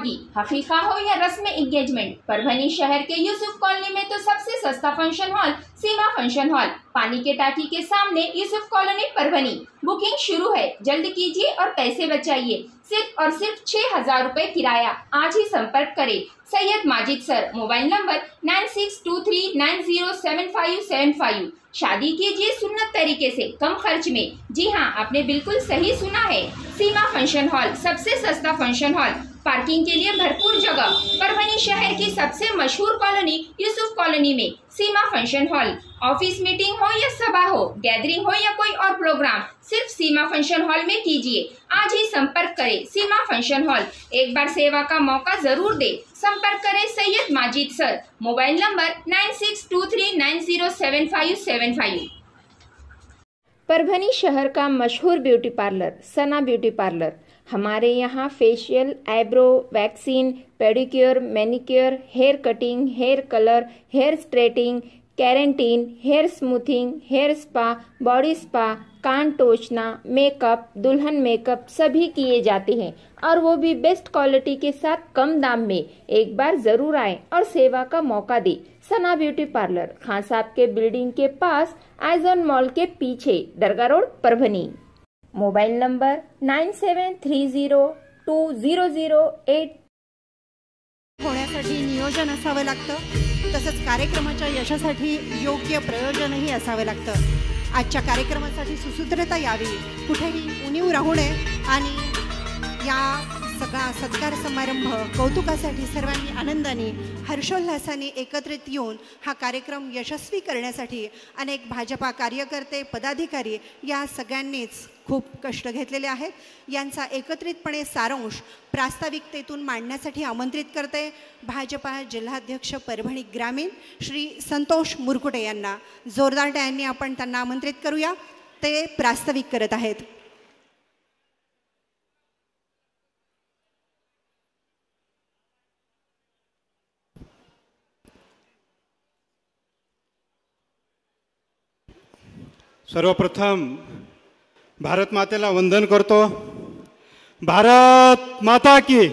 शादी, हकीका हो या रस्म एंगेजमेंट, परभनी शहर के यूसुफ कॉलोनी में तो सबसे सस्ता फंक्शन हॉल सीमा फंक्शन हॉल, पानी के टाकी के सामने, यूसुफ कॉलोनी परभनी। बुकिंग शुरू है, जल्द कीजिए और पैसे बचाइए। सिर्फ और सिर्फ 6,000 रुपए किराया। आज ही संपर्क करें Syed Majid sir. Mobile number 9623907575। शादी कीजिए सुन्नत तरीके से, कम खर्च में। जी हाँ, आपने बिल्कुल सही सुना है। सीमा फंक्शन हॉल, सबसे सस्ता फंक्शन हॉल, पार्किंग के लिए भरपूर जगह। परभनी शहर की सबसे मशहूर कॉलोनी यूसुफ कॉलोनी में सीमा फंक्शन हॉल। ऑफिस मीटिंग हो या सभा हो, गैदरिंग हो या कोई और प्रोग्राम, सिर्फ सीमा फंक्शन हॉल में कीजिए। आज ही संपर्क करें सीमा फंक्शन हॉल। एक बार सेवा का मौका जरूर दे। संपर्क करें Syed Majid sir. Mobile number 9623907575। Parbhani शहर का मशहूर beauty parlour Sana beauty parlour. हमारे यहाँ facial, eyebrow, vaccine, pedicure, manicure, hair cutting, hair colour, hair straightening, keratin, hair smoothing, hair spa, body spa, कान टोचना, मेकअप, दुल्हन मेकअप सभी किए जाते हैं और वो भी बेस्ट क्वालिटी के साथ कम दाम में। एक बार जरूर आएं और सेवा का मौका दें। सना ब्यूटी पार्लर, खान साहब के बिल्डिंग के पास, आइजॉन मॉल के पीछे, दरगाह रोड, परभनी। Mobile number 97302008। होण्यासाठी नियोजन असावं लागतं, तसंच कार्यक्रमाच्या यशासाठी योग्य प्रयोजनही असावं लागतं। आजच्या कार्यक्रमासाठी सुसूत्रता यावी, कुठेही उणीव राहू नये आणि या सगळा सत्कार समारंभ कौतुकासाठी सर्वांनी आनंदाने हर्षोल्लासाने एकत्रित येऊन हा कार्यक्रम यशस्वी करण्यासाठी अनेक भाजपा कार्यकर्ते, पदाधिकारी या सगळ्यांनीच खूप कष्ट घेतलेले आहेत। यांचा एकत्रितपणे सारांश प्रास्ताविकतेतून मांडण्यासाठी आमंत्रित करते भाजपा जिल्हाध्यक्ष परभणी ग्रामीण श्री संतोष मुरकुटे यांना। जोरदार टाळ्यांनी आपण त्यांना आमंत्रित करूया, ते प्रास्ताविक करत आहेत। सर्वप्रथम भारत मातेला वंदन करतो। भारत माता की,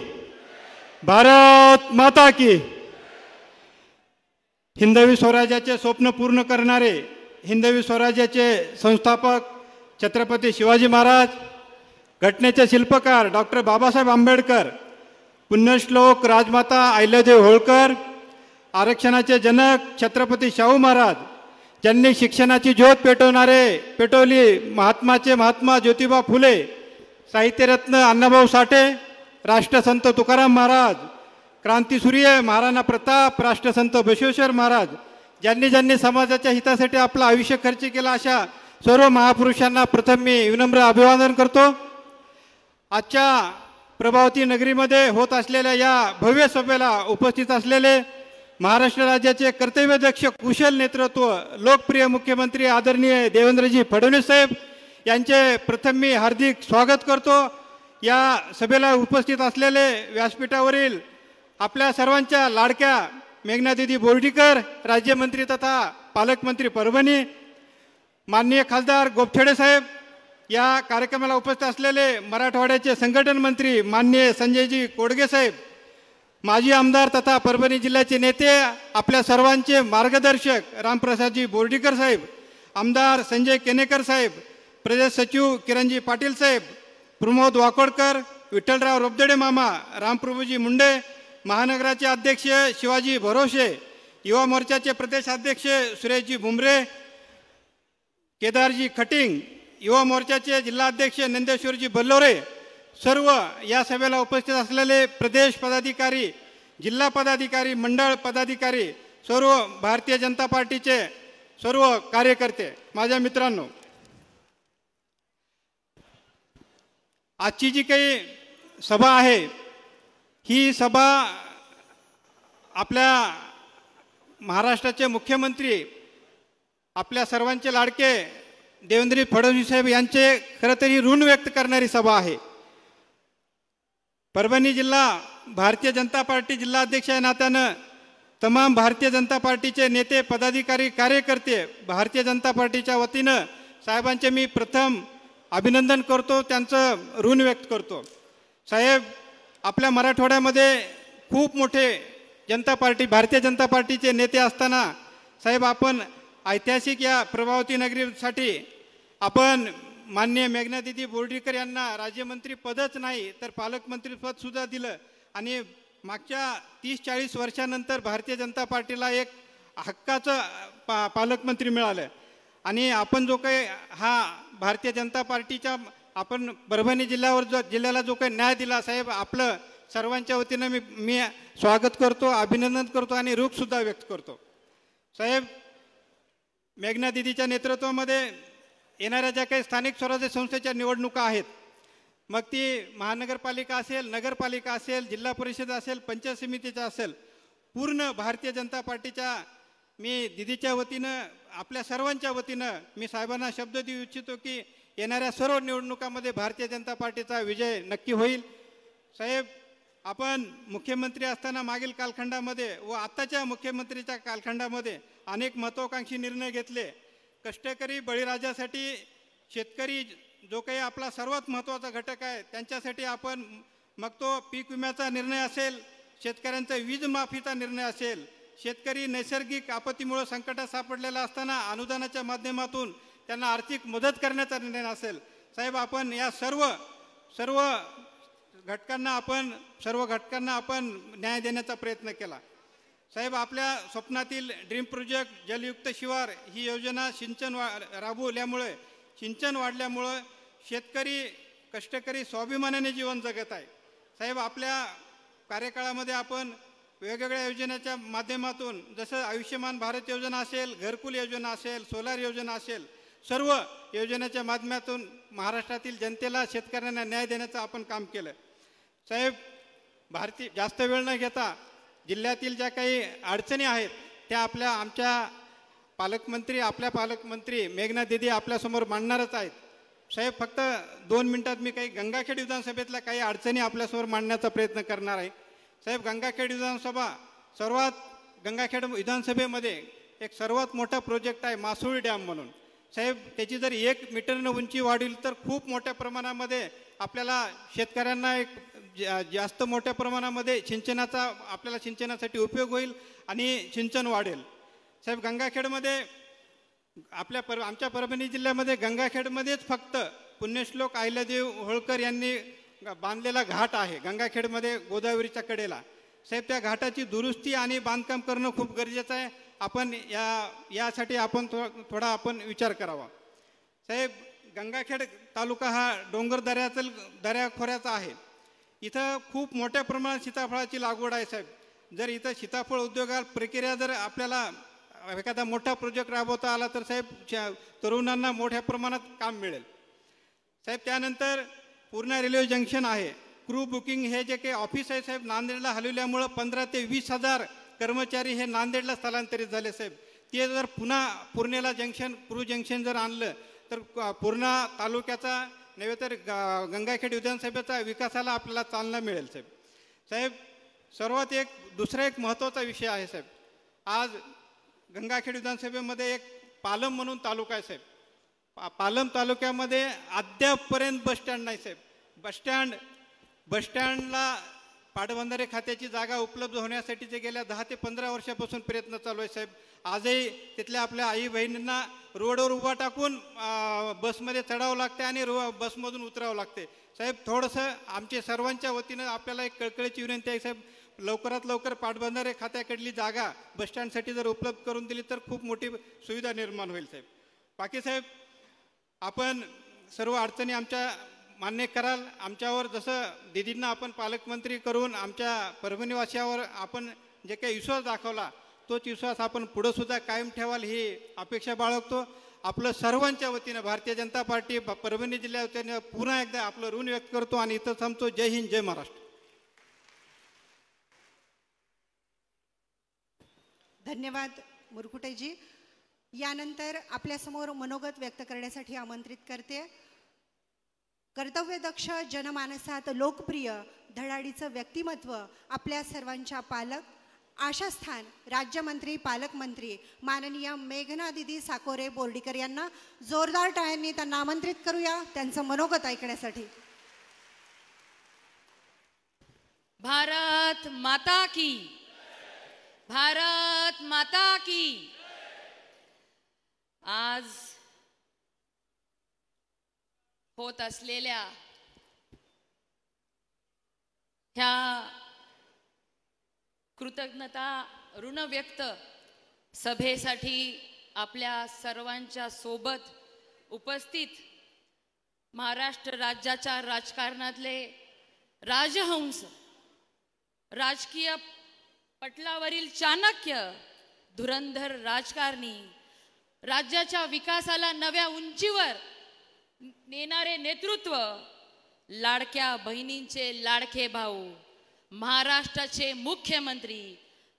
भारत माता की। हिंदवी स्वराज्याचे स्वप्न पूर्ण करणारे हिंदवी स्वराज्याचे संस्थापक छत्रपती शिवाजी महाराज, घटनेचे शिल्पकार डॉक्टर बाबासाहेब आंबेडकर, पुण्यश्लोक राजमाता अहिल्यादेवी होळकर, आरक्षणाचे जनक छत्रपती शाहू महाराज, ज्यांनी शिक्षणाची ज्योत पेटवली महात्मा ज्योतिबा फुले, साहित्यरत्न अण्णाभाऊ साठे, राष्ट्रसंत तुकाराम महाराज, क्रांतिसूर्य महाराणा प्रताप, राष्ट्रसंत बसवेश्वर महाराज, ज्यांनी समाजाच्या हितासाठी आपलं आयुष्य खर्च केला, अशा सर्व महापुरुषांना प्रथम मी विनम्र अभिवादन करतो। आजच्या प्रभावती नगरीमध्ये होत असलेल्या या भव्य सभेला उपस्थित असलेले महाराष्ट्र राज्याचे कर्तव्यदक्ष कुशल नेतृत्व, लोकप्रिय मुख्यमंत्री आदरणीय देवेंद्रजी फडणवीस साहेब यांचे प्रथम मी हार्दिक स्वागत करतो। या सभेला उपस्थित असलेले व्यासपीठावरील आपल्या सर्वांच्या लाडक्या मेघनादिदी बोर्डीकर, राज्यमंत्री तथा पालकमंत्री परभणी, माननीय खासदार गोपछडे साहेब, या कार्यक्रमाला उपस्थित असलेले मराठवाड्याचे संघटन मंत्री माननीय संजयजी कोडगे साहेब, माजी आमदार तथा परभणी जिल्ह्याचे नेते, आपल्या सर्वांचे मार्गदर्शक रामप्रसादजी बोर्डीकर साहेब, आमदार संजय केनेकर साहेब, प्रदेश सचिव किरणजी पाटील साहेब, प्रमोद वाकोडकर, विठ्ठलराव रोबदडे मामा, रामप्रभूजी मुंडे, महानगराचे अध्यक्ष शिवाजी भरोसे, युवा मोर्चाचे प्रदेश अध्यक्ष सुरेशजी भुमरे, केदारजी खटिंग, युवा मोर्चाचे जिल्हाध्यक्ष नंदेश्वरजी बल्लोरे, सर्व या सभेला उपस्थित असलेले प्रदेश पदाधिकारी, जिल्हा पदाधिकारी, मंडळ पदाधिकारी, सर्व भारतीय जनता पार्टीचे सर्व कार्यकर्ते, माझ्या मित्रांनो, आजची जी काही सभा आहे ही सभा आपल्या महाराष्ट्राचे मुख्यमंत्री, आपल्या सर्वांचे लाडके देवेंद्र फडणवीस साहेब यांचे खरं तरी ऋण व्यक्त करणारी सभा आहे। परभणी जिल्हा भारतीय जनता पार्टी जिल्हाध्यक्ष या नात्यानं तमाम भारतीय जनता पार्टीचे नेते, पदाधिकारी, कार्यकर्ते भारतीय जनता पार्टीच्या वतीनं साहेबांचे मी प्रथम अभिनंदन करतो, त्यांचं ऋण व्यक्त करतो। साहेब, आपल्या मराठवाड्यामध्ये खूप मोठे भारतीय जनता पार्टीचे नेते असताना साहेब आपण ऐतिहासिक या प्रभावती नगरीसाठी आपण माननीय मेघनादिदी बोर्डीकर यांना राज्यमंत्री पदच नाही तर पालकमंत्रीपदसुद्धा दिलं आणि मागच्या 30-40 वर्षानंतर भारतीय जनता पार्टीला एक हक्काचं पालकमंत्री मिळालं आणि आपण जो काही हा भारतीय जनता पार्टीच्या आपण परभणी जिल्ह्याला जो काही न्याय दिला साहेब आपलं सर्वांच्या वतीनं मी स्वागत करतो, अभिनंदन करतो आणि रूपसुद्धा व्यक्त करतो. साहेब मेघना दिदीच्या नेतृत्वामध्ये येणाऱ्या ज्या काही स्थानिक स्वराज्य संस्थेच्या निवडणुका आहेत, मग ती महानगरपालिका असेल, नगरपालिका असेल, जिल्हा परिषद असेल, पंचायत समितीच्या असेल, पूर्ण भारतीय जनता पार्टीच्या मी दिदीच्या वतीनं आपल्या सर्वांच्या वतीनं मी साहेबांना शब्द देऊ इच्छितो की येणाऱ्या सर्व निवडणुकामध्ये भारतीय जनता पार्टीचा विजय नक्की होईल. साहेब आपण मुख्यमंत्री असताना मागील कालखंडामध्ये व आत्ताच्या मुख्यमंत्रीच्या कालखंडामध्ये अनेक महत्त्वाकांक्षी निर्णय घेतले. कष्टकरी बळीराजासाठी शेतकरी जो काही आपला सर्वात महत्त्वाचा घटक आहे त्यांच्यासाठी आपण मग तो पीक विम्याचा निर्णय असेल, शेतकऱ्यांचा वीज माफीचा निर्णय असेल, शेतकरी नैसर्गिक आपत्तीमुळे संकटात सापडलेला असताना अनुदानाच्या माध्यमातून त्यांना आर्थिक मदत करण्याचा निर्णय असेल. साहेब आपण या सर्व घटकांना आपण न्याय देण्याचा प्रयत्न केला. साहेब आपल्या स्वप्नातील ड्रीम प्रोजेक्ट जलयुक्त शिवार ही योजना राबवल्यामुळे सिंचन वाढल्यामुळं शेतकरी कष्टकरी स्वाभिमानाने जीवन जगत आहे. साहेब आपल्या कार्यकाळामध्ये आपण वेगवेगळ्या योजनेच्या माध्यमातून जसं आयुष्यमान भारत योजना असेल, घरकुल योजना असेल, सोलार योजना असेल, सर्व योजनेच्या माध्यमातून महाराष्ट्रातील जनतेला शेतकऱ्यांना न्याय देण्याचं आपण काम केलं. साहेब जास्त वेळ न घेता जिल्ह्यातील ज्या काही अडचणी आहेत त्या आमच्या पालकमंत्री मेघना दिदी आपल्यासमोर मांडणारच आहेत. साहेब फक्त 2 मिनिटात मी काही गंगाखेड विधानसभेतल्या काही अडचणी आपल्यासमोर मांडण्याचा प्रयत्न करणार आहे. साहेब गंगाखेड विधानसभेमध्ये एक सर्वात मोठा प्रोजेक्ट आहे मासुळी डॅम म्हणून. साहेब त्याची जर 1 मीटरनं उंची वाढील तर खूप मोठ्या प्रमाणामध्ये आपल्याला शेतकऱ्यांना एक जास्त मोठ्या प्रमाणामध्ये सिंचनासाठी उपयोग होईल आणि सिंचन वाढेल. साहेब गंगाखेडमध्ये आमच्या परभणी जिल्ह्यामध्ये गंगाखेडमध्येच फक्त पुण्यश्लोक अहिल्यादेवी होळकर यांनी बांधलेला घाट आहे गंगाखेडमध्ये गोदावरीच्या कडेला. साहेब त्या घाटाची दुरुस्ती आणि बांधकाम करणं खूप गरजेचं आहे. आपण यासाठी आपण थोडा विचार करावा. साहेब गंगाखेड तालुका हा डोंगर दऱ्याखोऱ्याचा आहे. इथं खूप मोठ्या प्रमाणात सीताफळाची लागवड आहे. साहेब जर इथं सीताफळ उद्योगात प्रक्रिया जर आपल्याला एखादा मोठा प्रोजेक्ट राबवता आला तर साहेब तरुणांना मोठ्या प्रमाणात काम मिळेल. साहेब त्यानंतर पूर्णा रेल्वे जंक्शन आहे, क्रू बुकिंग हे जे काही ऑफिस आहे साहेब नांदेडला हलवल्यामुळं 15,000 ते 20,000 कर्मचारी हे नांदेडला स्थलांतरित झाले. साहेब ते जर पुन्हा पूर्णेला क्रू जंक्शन जर आणलं तर पूर्णा तालुक्याचा नव्हे तर गंगाखेड विधानसभेचा विकासाला आपल्याला चालना मिळेल. साहेब दुसरा एक महत्त्वाचा विषय आहे. साहेब आज गंगाखेड विधानसभेमध्ये एक पालम म्हणून तालुका आहे. साहेब पालम तालुक्यामध्ये अद्यापपर्यंत बसस्टँड नाही. साहेब बसस्टँडला पाटबंधारे खात्याची जागा उपलब्ध होण्यासाठीचे गेल्या 10 ते 15 वर्षापासून प्रयत्न चालू आहे. साहेब आजही तिथल्या आपल्या आई बहिणींना रोडवर उभा टाकून बसमध्ये चढावं लागते आणि बसमधून उतरावं लागते. साहेब थोडंसं आमच्या सर्वांच्या वतीनं आपल्याला एक कळकळीची विनंती आहे. साहेब लवकरात लवकर पाटबंधारे खात्याकडली जागा बसस्टँडसाठी जर उपलब्ध करून दिली तर खूप मोठी सुविधा निर्माण होईल. साहेब बाकी साहेब आपण सर्व अडचणी आमच्या मान्य कराल. आमच्यावर जसं दिदींना आपण पालकमंत्री करून आमच्या परभणीवासियावर आपण जे काही विश्वास दाखवला तोच विश्वास आपण पुढंसुद्धा कायम ठेवाल ही अपेक्षा बाळगतो. आपलं सर्वांच्या वतीनं भारतीय जनता पार्टी परभणी जिल्ह्याच्या पुन्हा एकदा आपलं ऋण व्यक्त करतो आणि इथं थांबतो. जय हिंद, जय महाराष्ट्र. धन्यवाद मुरकुटेजी. यानंतर आपल्यासमोर मनोगत व्यक्त करण्यासाठी आमंत्रित करते कर्तव्यदक्ष, जनमानसात लोकप्रिय, धडाडीचं व्यक्तिमत्व, आपल्या सर्वांच्या पालक, आशास्थान, राज्यमंत्री, पालकमंत्री माननीय मेघना दिदी साकोरे बोर्डीकर यांना जोरदार टाळ्यांनी त्यांना आमंत्रित करूया त्यांचं मनोगत ऐकण्यासाठी. भारत माता की, भारत माता की। आज होत असलेल्या ह्या कृतज्ञता ऋण व्यक्त सभेसाठी आपल्या सर्वांच्या सोबत उपस्थित महाराष्ट्र राज्याच्या राजकारणातले राजहंस, राजकीय पटलावरील चाणक्य, धुरंधर राजकारणी, राज्याच्या विकासाला नव्या उंचीवर नेणारे नेतृत्व, लाडक्या बहिणींचे लाडके भाऊ, महाराष्ट्राचे मुख्यमंत्री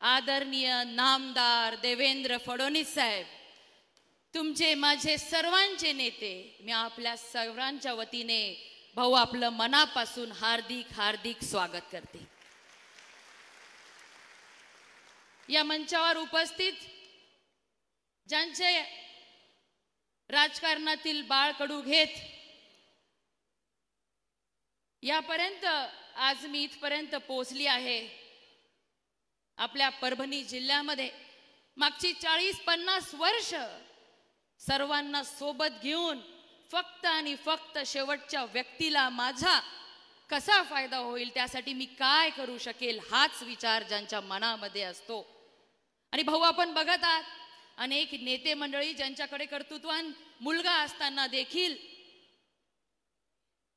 आदरणीय नामदार देवेंद्र फडणवीस साहेब, तुमचे माझे सर्वांचे नेते, मी आपल्या सर्वांच्या वतीने भाऊ आपलं मनापासून हार्दिक हार्दिक स्वागत करते। या मंचावर उपस्थित ज्यांचे राजकारणातील बाळकडू घेत यापर्यंत आज मी इथपर्यंत पोहोचली आहे। आपल्या परभणी जिल्ह्यामध्ये मागची 40-50 वर्ष सर्वांना सोबत घेऊन फक्त आणि फक्त शेवटच्या व्यक्तीला माझा कसा फायदा होईल, त्यासाठी मी काय करू शकेल, हाच विचार ज्यांच्या मनामध्ये असतो। आणि भाऊ आपण बघत आहात अनेक नेते मंडळी ज्यांच्याकडे कर्तृत्वान मुलगा असताना देखील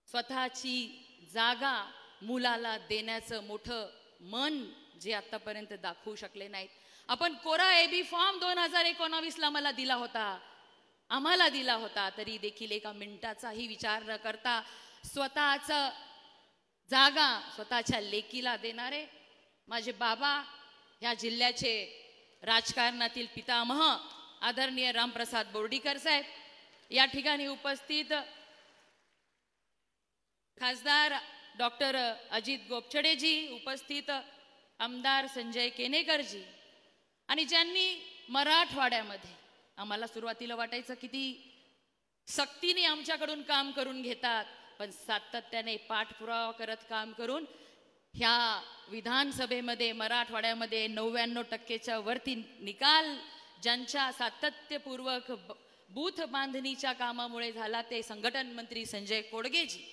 स्वतःची जागा मुलाला देण्याचं मोठं मन जे आतापर्यंत दाखवू शकले नाहीत। आपण कोरा एबी फॉर्म 2019ला मला दिला होता, आम्हाला दिला होता, तरी देखील एका मिनिटाचाही विचार न करता स्वतःचं जागा स्वतःच्या लेकीला देणारे माझे बाबा, ह्या जिल्ह्याचे राजकारणातील पितामह आदरणीय रामप्रसाद बोर्डीकर साहेब, या ठिकाणी उपस्थित खासदार डॉक्टर अजित गोपछडेजी, उपस्थित आमदार संजय केनेकरजी, आणि ज्यांनी मराठवाड्यामध्ये आम्हाला सुरुवातीला वाटायचं किती सक्तीने आमच्याकडून काम करून घेतात, पण सातत्याने पाठपुरावा करत काम करून ह्या विधानसभेमध्ये मराठवाड्यामध्ये 99%च्या वरती निकाल ज्यांच्या सातत्यपूर्वक बूथ बांधणीच्या कामामुळे झाला ते संघटन मंत्री संजय कोडगेजी,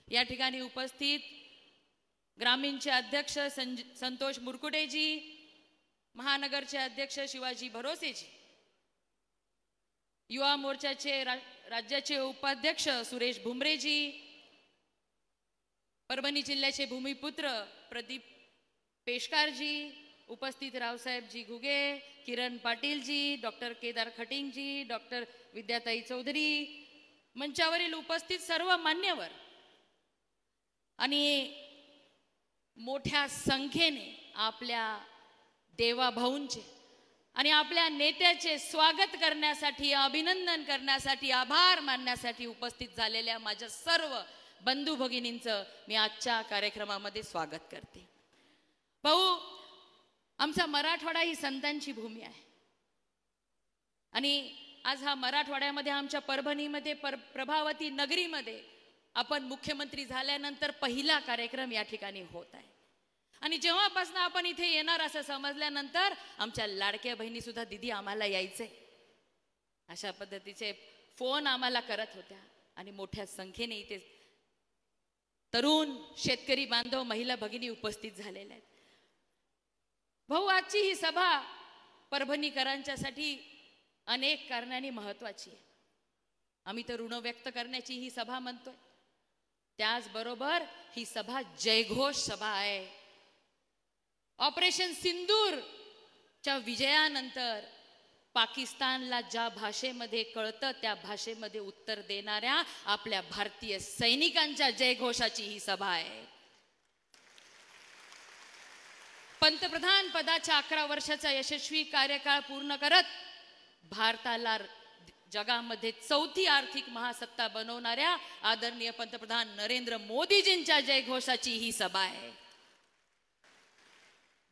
या ठिकाणी उपस्थित ग्रामीणचे अध्यक्ष संतोष मुरकुटेजी, महानगरचे अध्यक्ष शिवाजी भरोसेजी, युवा मोर्चाचे राज्याचे उपाध्यक्ष सुरेश भुमरेजी, परभणी जिल्ह्याचे भूमिपुत्र प्रदीप पेशकारजी, उपस्थित रावसाहेबजी घुगे, किरण पाटीलजी, डॉक्टर केदार खटिंगजी, डॉक्टर विद्याताई चौधरी, मंचावरील उपस्थित सर्व मान्यवर आणि मोठ्या संख्येने आपल्या देवाभाऊंचे आणि आपल्या नेत्याचे स्वागत करण्यासाठी, अभिनंदन करण्यासाठी, आभार मानण्यासाठी उपस्थित झालेल्या माझ्या सर्व बंधू भगिनींचं मी आजच्या कार्यक्रमामध्ये स्वागत करते। भाऊ, आमचा मराठवाडा ही संतांची भूमी आहे आणि आज हा मराठवाड्यामध्ये आमच्या परभणीमध्ये प्रभावती नगरीमध्ये आपण मुख्यमंत्री झाल्यानंतर पहिला कार्यक्रम या ठिकाणी होत आहे। आणि जेव्हापासून आपण इथे येणार असं समजल्यानंतर आमच्या लाडक्या बहिणी सुद्धा दीदी आम्हाला यायचे अशा पद्धतीचे फोन आम्हाला करत होत्या आणि मोठ्या संख्येने इथे तरुण शेतकरी बांधव महिला भगिनी उपस्थित झालेल्या आहेत। भाऊ, आजची ही सभा परभणीकरांच्यासाठी अनेक कारणांनी महत्वाची आहे। आम्ही तर ऋण व्यक्त करण्याची ही सभा म्हणतोय, त्याचबरोबर ही सभा जयघोष सभा आहे। ऑपरेशन सिंदूरच्या विजयानंतर पाकिस्तानला ज्या भाषेमध्ये कळतं त्या भाषेमध्ये उत्तर देणाऱ्या आपल्या भारतीय सैनिकांच्या जयघोषाची ही सभा आहे। पंतप्रधान पदाच्या 11 वर्षाचा यशस्वी कार्यकाळ पूर्ण करत भारताला जगामध्ये चौथी आर्थिक महासत्ता बनवणाऱ्या आदरणीय पंतप्रधान नरेंद्र मोदीजींच्या जयघोषाची ही सभा आहे।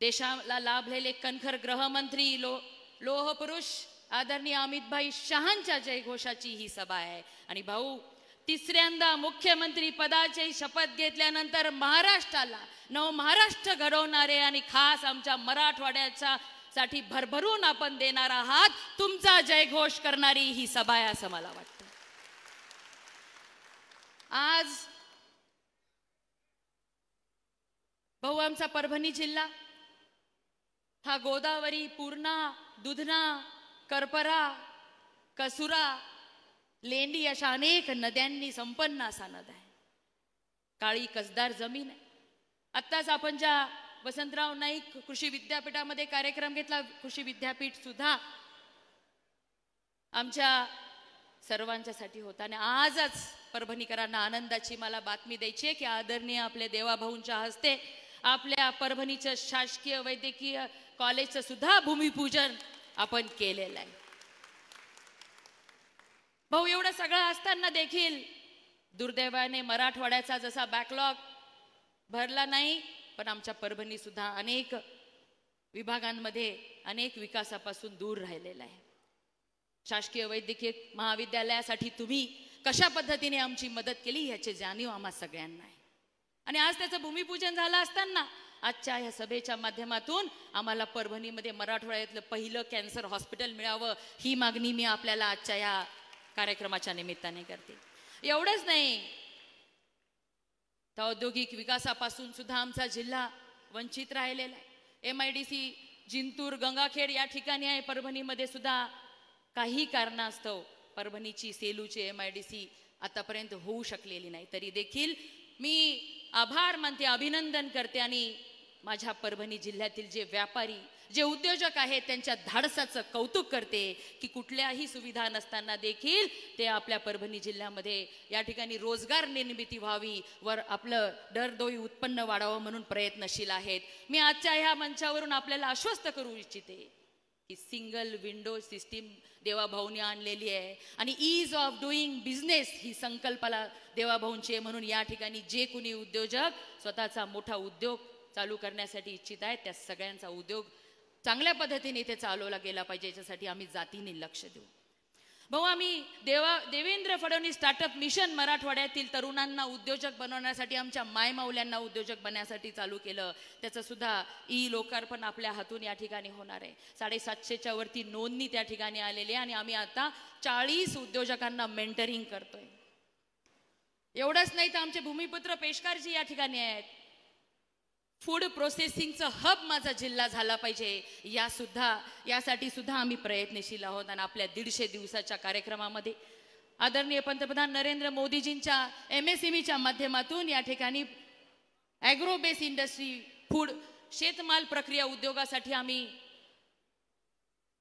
देशाला लाभलेले कणखर गृहमंत्री लोहपुरुष आदरणीय अमित भाई शहांच्या जयघोषाची ही सभा आहे। आणि भाऊ, तिसऱ्यांदा मुख्यमंत्री पदाची शपथ घेतल्यानंतर महाराष्ट्राला महाराष्ट्र घडवणारे आणि खास आमच्या मराठवाड्याच्या साठी भरभरून आपण देणार आहात, तुमचा जयघोष करणारी ही सभा आहे असं मला वाटतं. आज भाऊ आमचा परभणी जिल्हा हा गोदावरी, पूर्णा, दुधना, करपरा, कसुरा, लेंडी अशा अनेक नद्यांनी संपन्न असा नद आहे. काळी कसदार जमीन आहे. आत्ताच आपण ज्या वसंतराव नाईक कृषी विद्यापीठामध्ये कार्यक्रम घेतला, कृषी विद्यापीठ सुद्धा आमच्या सर्वांच्यासाठी होता. आणि आजच परभणीकरांना आनंदाची मला बातमी द्यायची आहे की आदरणीय आपले देवाभाऊंच्या हस्ते आपल्या परभणीचं शासकीय वैद्यकीय कॉलेजचं सुद्धा भूमिपूजन आपण केलेलं आहे. भाऊ, एवढं सगळं असताना देखील दुर्दैवाने मराठवाड्याचा जसा बॅकलॉग भरला नाही, पण आमच्या परभणी सुद्धा अनेक विभागांमध्ये अनेक विकासापासून दूर राहिलेला आहे. शासकीय वैद्यकीय महाविद्यालयासाठी तुम्ही कशा पद्धतीने आमची मदत केली याची जाणीव आम्हा सगळ्यांना आहे. आणि आज त्याचं भूमिपूजन झालं असताना आजच्या या सभेच्या माध्यमातून आम्हाला परभणीमध्ये मराठवाड्यातलं पहिलं कॅन्सर हॉस्पिटल मिळावं ही मागणी मी आपल्याला आजच्या या कार्यक्रमाच्या निमित्ताने करते. एवढंच नाही, तर औद्योगिक विकासापासून सुद्धा आमचा जिल्हा वंचित राहिलेला आहे. MIDC जिंतूर, गंगाखेड या ठिकाणी आहे. परभणीमध्ये सुद्धा काही कारणास्तव परभणीची सेलूची MIDC आतापर्यंत होऊ शकलेली नाही. तरी देखील मी आभार मानते, अभिनंदन करते आणि माझ्या परभणी जिल्ह्यातील जे व्यापारी, जे उद्योजक आहेत त्यांच्या धाडसाचं कौतुक करते की कुठल्याही सुविधा नसताना देखील ते आपल्या परभणी जिल्ह्यामध्ये या ठिकाणी रोजगार निर्मिती व्हावी वर आपलं दरडोई उत्पन्न वाढावं म्हणून प्रयत्नशील आहेत. मी आजच्या ह्या मंचावरून आपल्याला आश्वस्त करू इच्छिते की सिंगल विंडो सिस्टीम देवाभाऊंनी आणलेली आहे आणि ईज ऑफ डुईंग बिझनेस ही संकल्पना देवाभाऊंची आहे. म्हणून या ठिकाणी जे कोणी उद्योजक स्वतःचा मोठा उद्योग चालू करण्यासाठी इच्छित आहेत त्या सगळ्यांचा उद्योग चांगल्या पद्धतीने इथे चालवला गेला पाहिजे, याच्यासाठी आम्ही जातीने लक्ष देऊ. भाऊ, आम्ही देवेंद्र फडणवीस स्टार्टअप मिशन मराठवाड्यातील तरुणांना उद्योजक बनवण्यासाठी, आमच्या मायमाऊल्यांना उद्योजक बनण्यासाठी चालू केलं. त्याचं सुद्धा लोकार्पण आपल्या हातून या ठिकाणी होणार आहे. 750च्या वरती नोंदणी त्या ठिकाणी आलेली आहे आणि आम्ही आता 40 उद्योजकांना मेंटरिंग करतोय. एवढंच नाही तर आमचे भूमिपुत्र पेशकारजी या ठिकाणी आहेत. फूड प्रोसेसिंगचं हब माझा जिल्हा झाला पाहिजे यासाठी सुद्धा आम्ही प्रयत्नशील आहोत. आणि आपल्या 150 दिवसाच्या कार्यक्रमामध्ये आदरणीय पंतप्रधान नरेंद्र मोदीजींच्या MSMEच्या माध्यमातून या ठिकाणी ॲग्रो बेस इंडस्ट्री, फूड, शेतमाल प्रक्रिया उद्योगासाठी आम्ही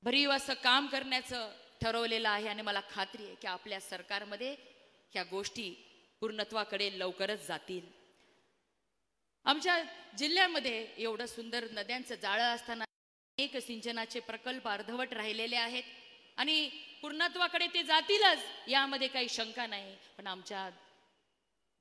भरीव असं काम करण्याचं ठरवलेलं आहे. आणि मला खात्री आहे की आपल्या सरकारमध्ये ह्या गोष्टी पूर्णत्वाकडे लवकरच जातील. आमच्या जिल्ह्यामध्ये एवढं सुंदर नद्यांचं जाळं असताना अनेक सिंचनाचे प्रकल्प अर्धवट राहिलेले आहेत आणि पूर्णत्वाकडे ते जातीलच यामध्ये काही शंका नाही. पण आमच्या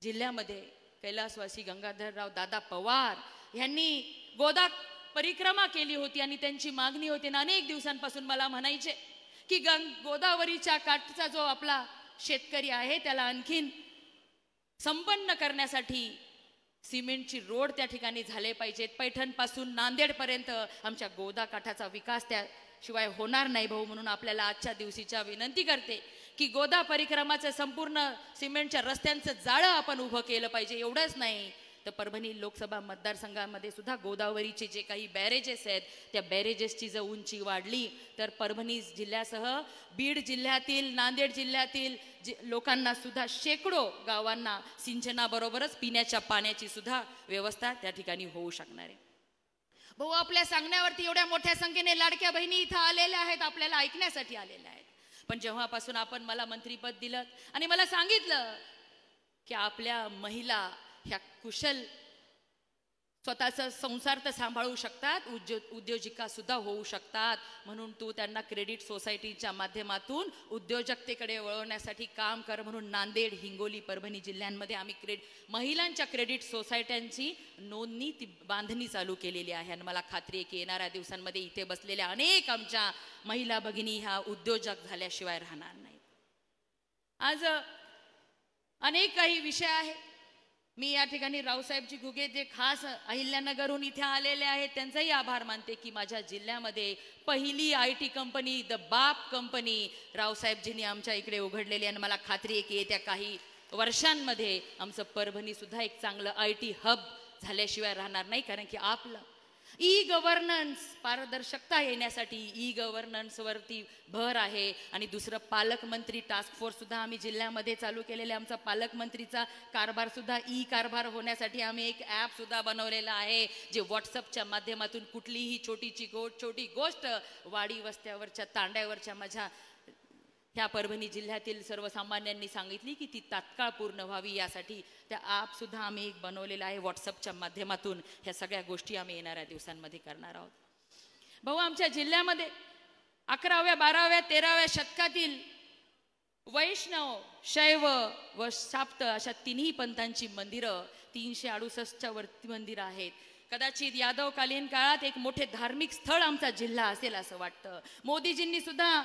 जिल्ह्यामध्ये कैलासवासी गंगाधरराव दादा पवार यांनी गोदा परिक्रमा केली होती आणि त्यांची मागणी होती ना अनेक दिवसांपासून मला म्हणायचे की गोदावरीच्या काठचा जो आपला शेतकरी आहे त्याला आणखीन संपन्न करण्यासाठी सिमेंटची रोड त्या ठिकाणी झाले पाहिजेत. पैठणपासून नांदेडपर्यंत आमच्या गोदा काठाचा विकास त्याशिवाय होणार नाही भाऊ. म्हणून आपल्याला आजच्या दिवशीच्या विनंती करते की गोदा परिक्रमाचं संपूर्ण सिमेंटच्या रस्त्यांचं जाळं आपण उभं केलं पाहिजे. एवढंच नाही तर परभणी लोकसभा मतदारसंघामध्ये सुद्धा गोदावरीचे जे काही बॅरेजेस आहेत त्या बॅरेजेसची जर उंची वाढली तर परभणी जिल्ह्यासह बीड जिल्ह्यातील, नांदेड जिल्ह्यातील लोकांना सुद्धा शेकडो गावांना सिंचनाबरोबरच पिण्याच्या पाण्याची सुद्धा व्यवस्था त्या ठिकाणी होऊ शकणार आहे. भाऊ, आपल्या सांगण्यावरती एवढ्या मोठ्या संख्येने लाडक्या बहिणी इथं आलेल्या आहेत, आपल्याला ऐकण्यासाठी आलेल्या आहेत. पण जेव्हापासून आपण मला मंत्रीपद दिलं आणि मला सांगितलं की आपल्या महिला ह्या कुशल स्वतःचा संसार तर सांभाळू शकतात, उद्योजिका सुद्धा होऊ शकतात, म्हणून तू त्यांना क्रेडिट सोसायटीच्या माध्यमातून उद्योजकतेकडे वळवण्यासाठी काम कर. म्हणून नांदेड, हिंगोली, परभणी जिल्ह्यांमध्ये आम्ही महिलांच्या क्रेडिट सोसायट्यांची नोंदणी, ती बांधणी चालू केलेली आहे. आणि मला खात्री आहे की येणाऱ्या दिवसांमध्ये इथे बसलेल्या अनेक आमच्या महिला भगिनी ह्या उद्योजक झाल्याशिवाय राहणार नाहीत. आज अनेक काही विषय आहे. मी या ठिकाणी रावसाहेबजी घुगे जे खास अहिल्यानगरहून इथे आलेले आहेत त्यांचाही आभार मानते की माझ्या जिल्ह्यामध्ये पहिली IT कंपनी द बाप कंपनी रावसाहेबजींनी आमच्या इकडे उघडलेली आणि मला खात्री आहे की येत्या काही वर्षांमध्ये आमचं परभणी सुद्धा एक चांगलं IT हब झाल्याशिवाय राहणार नाही. कारण की आपलं गव्हर्नन्स पारदर्शकता येण्यासाठी गव्हर्नन्स वरती भर आहे. आणि दुसरं पालकमंत्री टास्क फोर्स सुद्धा आम्ही जिल्ह्यामध्ये चालू केलेले. आमचा पालकमंत्रीचा कारभार सुद्धा कारभार होण्यासाठी आम्ही एक ॲप सुद्धा बनवलेला आहे जे व्हॉट्सअपच्या माध्यमातून कुठलीही छोटी गोष्ट वाडी वस्त्यावरच्या तांड्यावरच्या माझ्या ह्या परभणी जिल्ह्यातील सर्वसामान्यांनी सांगितली की ती तात्काळ पूर्ण व्हावी यासाठी त्या ॲप सुद्धा आम्ही एक बनवलेला आहे. व्हॉट्सअपच्या माध्यमातून ह्या सगळ्या गोष्टी आम्ही येणाऱ्या दिवसांमध्ये करणार आहोत. भाऊ, आमच्या जिल्ह्यामध्ये 11व्या 12व्या 13व्या शतकातील वैष्णव, शैव व शाक्त अशा तिन्ही पंथांची मंदिरं 368च्या वरती मंदिरं आहेत. कदाचित यादवकालीन काळात एक मोठे धार्मिक स्थळ आमचा जिल्हा असेल असं वाटतं. मोदीजींनी सुद्धा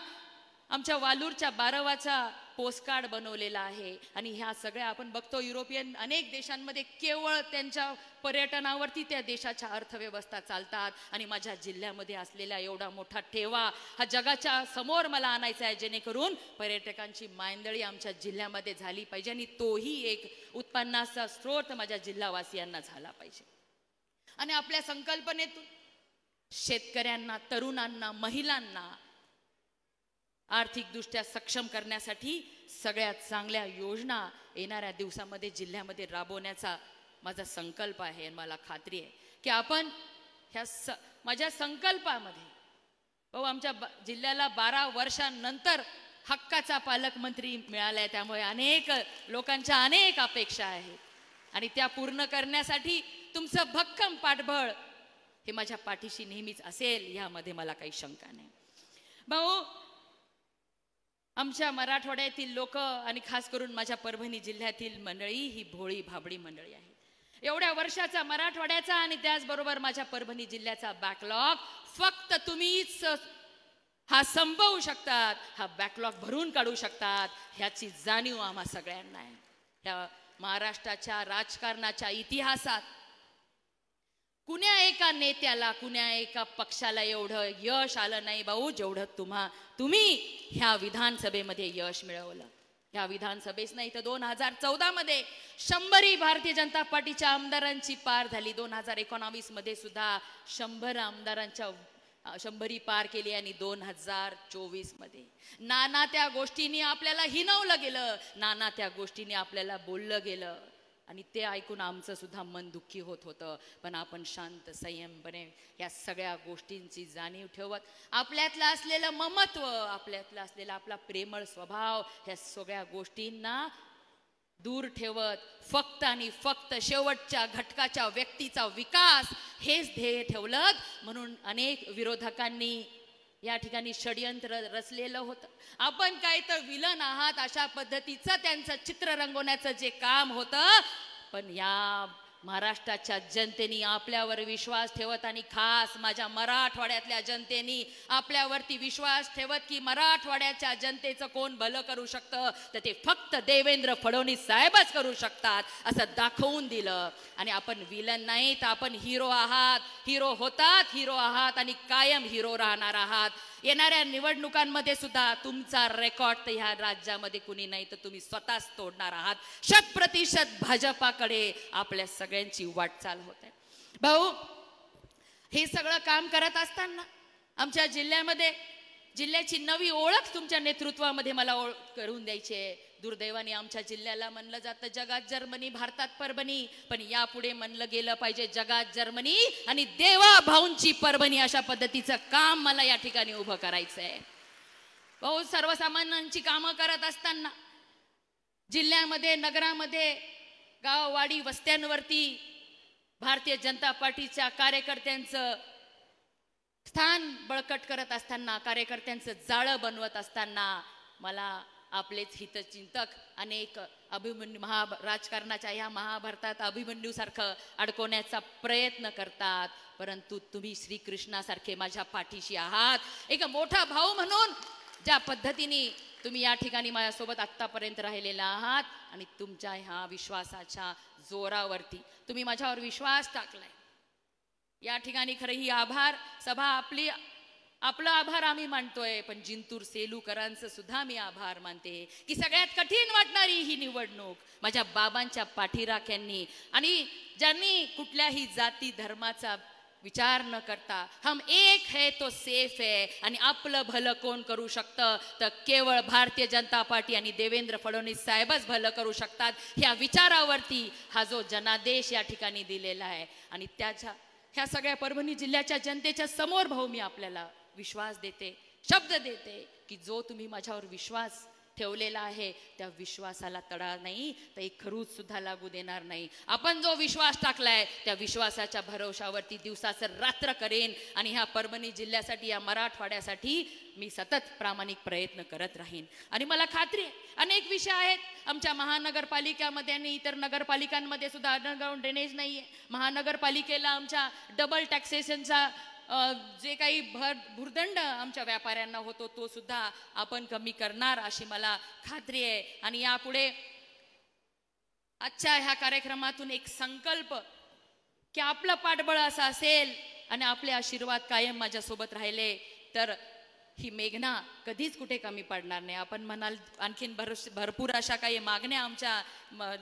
आमच्या वालूरच्या 12वाचा पोस्टकार्ड बनवलेला आहे. आणि ह्या सगळ्या आपण बघतो युरोपियन अनेक देशांमध्ये केवळ त्यांच्या पर्यटनावरती त्या देशाच्या अर्थव्यवस्था चालतात. आणि माझ्या जिल्ह्यामध्ये असलेला एवढा मोठा ठेवा हा जगाच्या समोर मला आणायचा आहे जेणेकरून पर्यटकांची मायंदळी आमच्या जिल्ह्यामध्ये झाली पाहिजे आणि तोही एक उत्पन्नाचा स्रोत माझ्या जिल्हावासियांना झाला पाहिजे. आणि आपल्या संकल्पनेतून शेतकऱ्यांना, तरुणांना, महिलांना आर्थिकदृष्ट्या सक्षम करण्यासाठी सगळ्यात चांगल्या योजना येणाऱ्या दिवसामध्ये जिल्ह्यामध्ये राबवण्याचा माझा संकल्प आहे. आणि मला खात्री आहे की आपण ह्या माझ्या संकल्पामध्ये भाऊ आमच्या जिल्ह्याला 12 वर्षांनंतर हक्काचा पालकमंत्री मिळालाय. त्यामुळे अनेक लोकांच्या अनेक अपेक्षा आहेत आणि त्या पूर्ण करण्यासाठी तुमचं भक्कम पाठबळ हे माझ्या पाठीशी नेहमीच असेल यामध्ये मला काही शंका नाही. भाऊ, आमच्या मराठवाड्यातील लोक आणि खास करून माझ्या परभणी जिल्ह्यातील मंडळी ही भोळी भाबडी मंडळी आहे. एवढ्या वर्षाचा मराठवाड्याचा आणि त्याचबरोबर माझ्या परभणी जिल्ह्याचा बॅकलॉग फक्त तुम्हीच हा संपवू शकतात, हा बॅकलॉग भरून काढू शकतात ह्याची जाणीव आम्हा सगळ्यांना आहे. ह्या महाराष्ट्राच्या राजकारणाच्या इतिहासात कुण्या एका नेत्याला, कुण्या एका पक्षाला एवढं यश आलं नाही भाऊ जेवढं तुम्ही ह्या विधानसभेमध्ये यश मिळवलं. ह्या विधानसभेच नाही तर 2014 मध्ये 100 भारतीय जनता पार्टीच्या आमदारांची पार झाली. 2019 मध्ये सुद्धा 100 आमदारांच्या 100 पार केली. आणि 2024 मध्ये नाना त्या गोष्टींनी आपल्याला हिनवलं गेलं, नाना त्या गोष्टींनी आपल्याला बोललं गेलं आणि ते ऐकून आमचं सुद्धा मन दुःखी होत होतं. पण आपण शांत संयमपणे या सगळ्या गोष्टींची जाणीव ठेवत आपल्यातलं असलेलं ममत्व, आपल्यातलं असलेला आपला प्रेमळ स्वभाव ह्या सगळ्या गोष्टींना दूर ठेवत फक्त आणि फक्त शेवटच्या घटकाच्या व्यक्तीचा विकास हेच ध्येय ठेवलं. म्हणून अनेक विरोधकांनी या ठिकाणी षडयंत्र रचलेलं होतं. आपण काय तर विलन आहात अशा पद्धतीचं त्यांचं चित्र रंगवण्याचं जे काम होतं. पण या महाराष्ट्राच्या जनतेने आपल्यावर विश्वास ठेवत आणि खास माझ्या मराठवाड्यातल्या जनतेने आपल्यावरती विश्वास ठेवत की मराठवाड्याच्या जनतेचं कोण भलं करू शकतं तर ते फक्त देवेंद्र फडणवीस साहेबच करू शकतात असं दाखवून दिलं. आणि आपण विलन नाही तर आपण हिरो आहात, हिरो होतात, हिरो आहात आणि कायम हिरो राहणार आहात. येणाऱ्या निवडणुकांमध्ये सुद्धा तुमचा रेकॉर्ड तर ह्या राज्यामध्ये कुणी नाही तर तुम्ही स्वतःच तोडणार आहात. 100% भाजपाकडे आपल्या सगळ्यांची वाटचाल होत आहे. भाऊ, हे सगळं काम करत असताना आमच्या जिल्ह्यामध्ये जिल्ह्याची नवी ओळख तुमच्या नेतृत्वामध्ये मला करून द्यायची आहे. दुर्दैवाने आमच्या जिल्ह्याला म्हणलं जातं जगात जर्मनी, भारतात परभणी, पण यापुढे म्हणलं गेलं पाहिजे जगात जर्मनी आणि देवा भाऊंची परभणी. अशा पद्धतीचं काम मला या ठिकाणी उभं करायचं आहे. भाऊ, सर्वसामान्यांची कामं करत असताना जिल्ह्यामध्ये, नगरामध्ये, गाववाडी वस्त्यांवरती भारतीय जनता पार्टीच्या कार्यकर्त्यांचं स्थान बळकट करत असताना, कार्यकर्त्यांचं जाळं बनवत असताना मला आपलेच हितचिंतक अनेक अभिमन्यू राजकारणाच्या या महाभारतात अभिमन्यू सारखं अडकवण्याचा प्रयत्न करतात. परंतु तुम्ही श्रीकृष्णासारखे माझ्या पाठीशी आहात. एक मोठा भाऊ म्हणून ज्या पद्धतीने तुम्ही या ठिकाणी माझ्यासोबत आत्तापर्यंत राहिलेला आहात आणि तुमच्या ह्या विश्वासाच्या जोरावरती तुम्ही माझ्यावर विश्वास टाकलाय. या ठिकाणी खरं ही आभार सभा आपला आभार आम्ही मानतोय, पण जिंतूर सेलूकरांचं सुद्धा मी आभार मानते की सगळ्यात कठीण वाटणारी ही निवडणूक माझ्या बाबांच्या पाठीराख्यांनी आणि ज्यांनी कुठल्याही जाती धर्माचा विचार न करता हम एक है तो सेफ है आणि आपलं भलं कोण करू शकतं तर केवळ भारतीय जनता पार्टी आणि देवेंद्र फडणवीस साहेबच भलं करू शकतात ह्या विचारावरती हा जो जनादेश या ठिकाणी दिलेला आहे. आणि त्याच्या ह्या सगळ्या परभणी जिल्ह्याच्या जनतेच्या समोर भाऊ मी आपल्याला विश्वास देते, शब्द देते की जो तुम्ही माझ्यावर विश्वास ठेवलेला आहे त्या विश्वासाला तडा नाही तर एक खरूच सुद्धा लागू देणार नाही. आपण जो विश्वास टाकलाय त्या विश्वासाच्या भरवशावरती दिवसाचं रात्र करेन आणि ह्या परभणी जिल्ह्यासाठी या मराठवाड्यासाठी मी सतत प्रामाणिक प्रयत्न करत राहीन. आणि मला खात्री आहे अनेक विषय आहेत आमच्या महानगरपालिकेमध्ये आणि इतर नगरपालिकांमध्ये सुद्धा अंडरग्राऊंड ड्रेनेज नाही आहे. महानगरपालिकेला आमच्या डबल टॅक्सेशनचा जे काही भुर्दंड आमच्या व्यापाऱ्यांना होतो तो सुद्धा आपण कमी करणार अशी मला खात्री आहे. आणि यापुढे आजच्या ह्या कार्यक्रमातून एक संकल्प की आपलं पाठबळ असं असेल आणि आपले आशीर्वाद कायम माझ्यासोबत राहिले तर ही मेघना कधीच कुठे कमी पडणार नाही. आपण म्हणाल आणखीन भरपूर अशा काही मागण्या आमच्या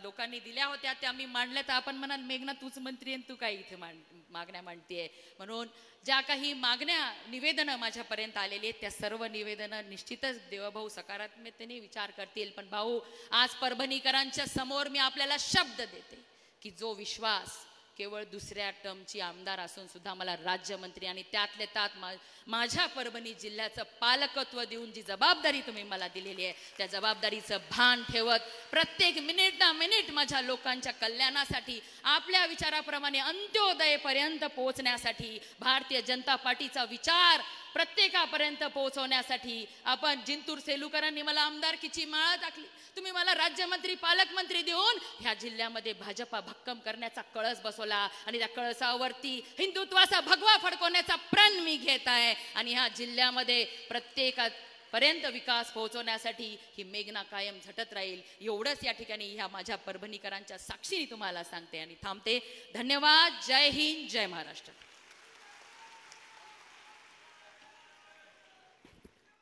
लोकांनी दिल्या होत्या त्या मी मांडल्या तर आपण म्हणाल मेघना तूच मंत्री आणि तू काय इथे मागण्या मांडतेय. म्हणून ज्या काही मागण्या निवेदनं माझ्यापर्यंत आलेली आहेत त्या सर्व निवेदनं निश्चितच देवभाऊ सकारात्मकतेने विचार करतील. पण भाऊ आज परभणीकरांच्या समोर मी आपल्याला शब्द देते की जो विश्वास केवळ दुसऱ्या टर्मची आमदार असून सुद्धा मला राज्यमंत्री आणि त्यातले त्यात माझ्या परभणी जिल्ह्याचं पालकत्व देऊन जी जबाबदारी तुम्ही मला दिलेली आहे त्या जबाबदारीचं भान ठेवत प्रत्येक मिनिट ना मिनिट माझ्या लोकांच्या कल्याणासाठी आपल्या विचाराप्रमाणे अंत्योदयपर्यंत पोहोचण्यासाठी भारतीय जनता पार्टीचा विचार प्रत्येकापर्यंत पोहोचवण्यासाठी आपण जिंतूर सेलूकरांनी मला आमदारकीची माळ टाकली, तुम्ही मला राज्यमंत्री पालकमंत्री देऊन ह्या जिल्ह्यामध्ये भाजपा भक्कम करण्याचा कळस बसवला आणि त्या कळसावरती हिंदुत्वाचा भगवा फडकवण्याचा प्रण मी घेत आहे. आणि ह्या जिल्ह्यामध्ये प्रत्येकापर्यंत विकास पोहोचवण्यासाठी ही मेघना कायम झटत राहील एवढंच या ठिकाणी ह्या माझ्या परभणीकरांच्या साक्षीने तुम्हाला सांगते आणि थांबते. धन्यवाद. जय हिंद, जय महाराष्ट्र.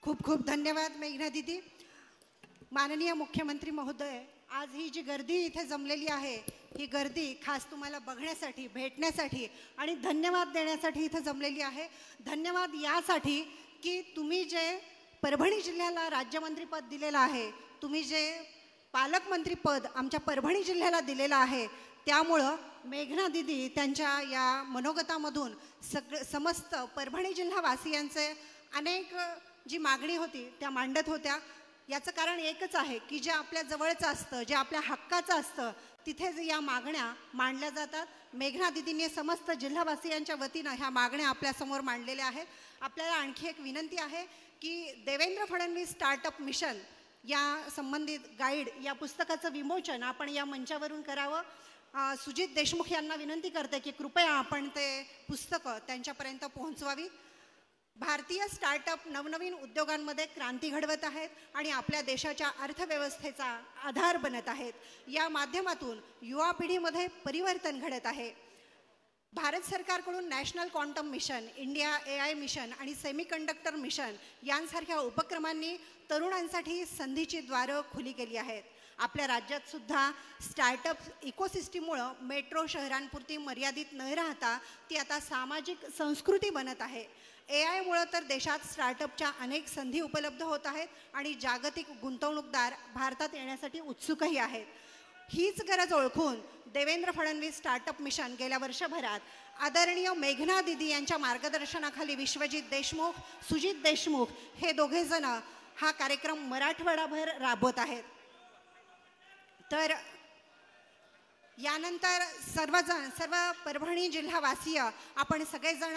खूप खूप धन्यवाद मेघना दीदी. माननीय मुख्यमंत्री महोदय, आज ही जी गर्दी इथे जमलेली आहे ही गर्दी खास तुम्हाला बघण्यासाठी, भेटण्यासाठी आणि धन्यवाद देण्यासाठी इथे जमलेली आहे. धन्यवाद यासाठी की तुम्ही जे परभणी जिल्ह्याला राज्यमंत्रीपद दिलेलं आहे, तुम्ही जे पालकमंत्रीपद आमच्या परभणी जिल्ह्याला दिलेलं आहे त्यामुळं मेघना दीदी त्यांच्या या मनोगतामधून समस्त परभणी जिल्हावासियांचे अनेक जी मागणी होती त्या मांडत होत्या. याचं कारण एकच आहे की जे आपल्या जवळचं असतं, जे आपल्या हक्काचं असतं तिथेच या मागण्या मांडल्या जातात. मेघना दीदींनी समस्त जिल्हावासियांच्या वतीनं ह्या मागण्या आपल्यासमोर मांडलेल्या आहेत. आपल्याला आणखी एक विनंती आहे की देवेंद्र फडणवीस स्टार्टअप मिशन या संबंधित गाईड या पुस्तकाचं विमोचन आपण या मंचावरून करावं. सुजित देशमुख यांना विनंती करते की कृपया आपण ते पुस्तकं त्यांच्यापर्यंत पोहोचवावी. भारतीय स्टार्टअप नवनवीन उद्योगांमध्ये क्रांती घडवत आहेत आणि आपल्या देशाच्या अर्थव्यवस्थेचा आधार बनत आहेत. या माध्यमातून युवा पिढीमध्ये परिवर्तन घडत आहे. भारत सरकारकडून national quantum mission, India AI mission आणि सेमीकंडक्टर मिशन यांसारख्या उपक्रमांनी तरुणांसाठी संधीची द्वारं खुली केली आहेत. आपल्या राज्यात सुद्धा स्टार्टअप इकोसिस्टीममुळं मेट्रो शहरांपुरती मर्यादित न राहता ती आता सामाजिक संस्कृती बनत आहे. AI मुळे तर देशात स्टार्टअपच्या अनेक संधी उपलब्ध होत आहेत आणि जागतिक गुंतवणूकदार भारतात येण्यासाठी उत्सुकही आहेत. हीच गरज ओळखून देवेंद्र फडणवीस स्टार्टअप मिशन गेल्या वर्षभरात आदरणीय मेघना दीदी यांच्या मार्गदर्शनाखाली विश्वजित देशमुख, सुजित देशमुख हे दोघेजण हा कार्यक्रम मराठवाडाभर राबवत आहेत. तर यानंतर सर्व परभणी जिल्हावासीय आपण सगळेजण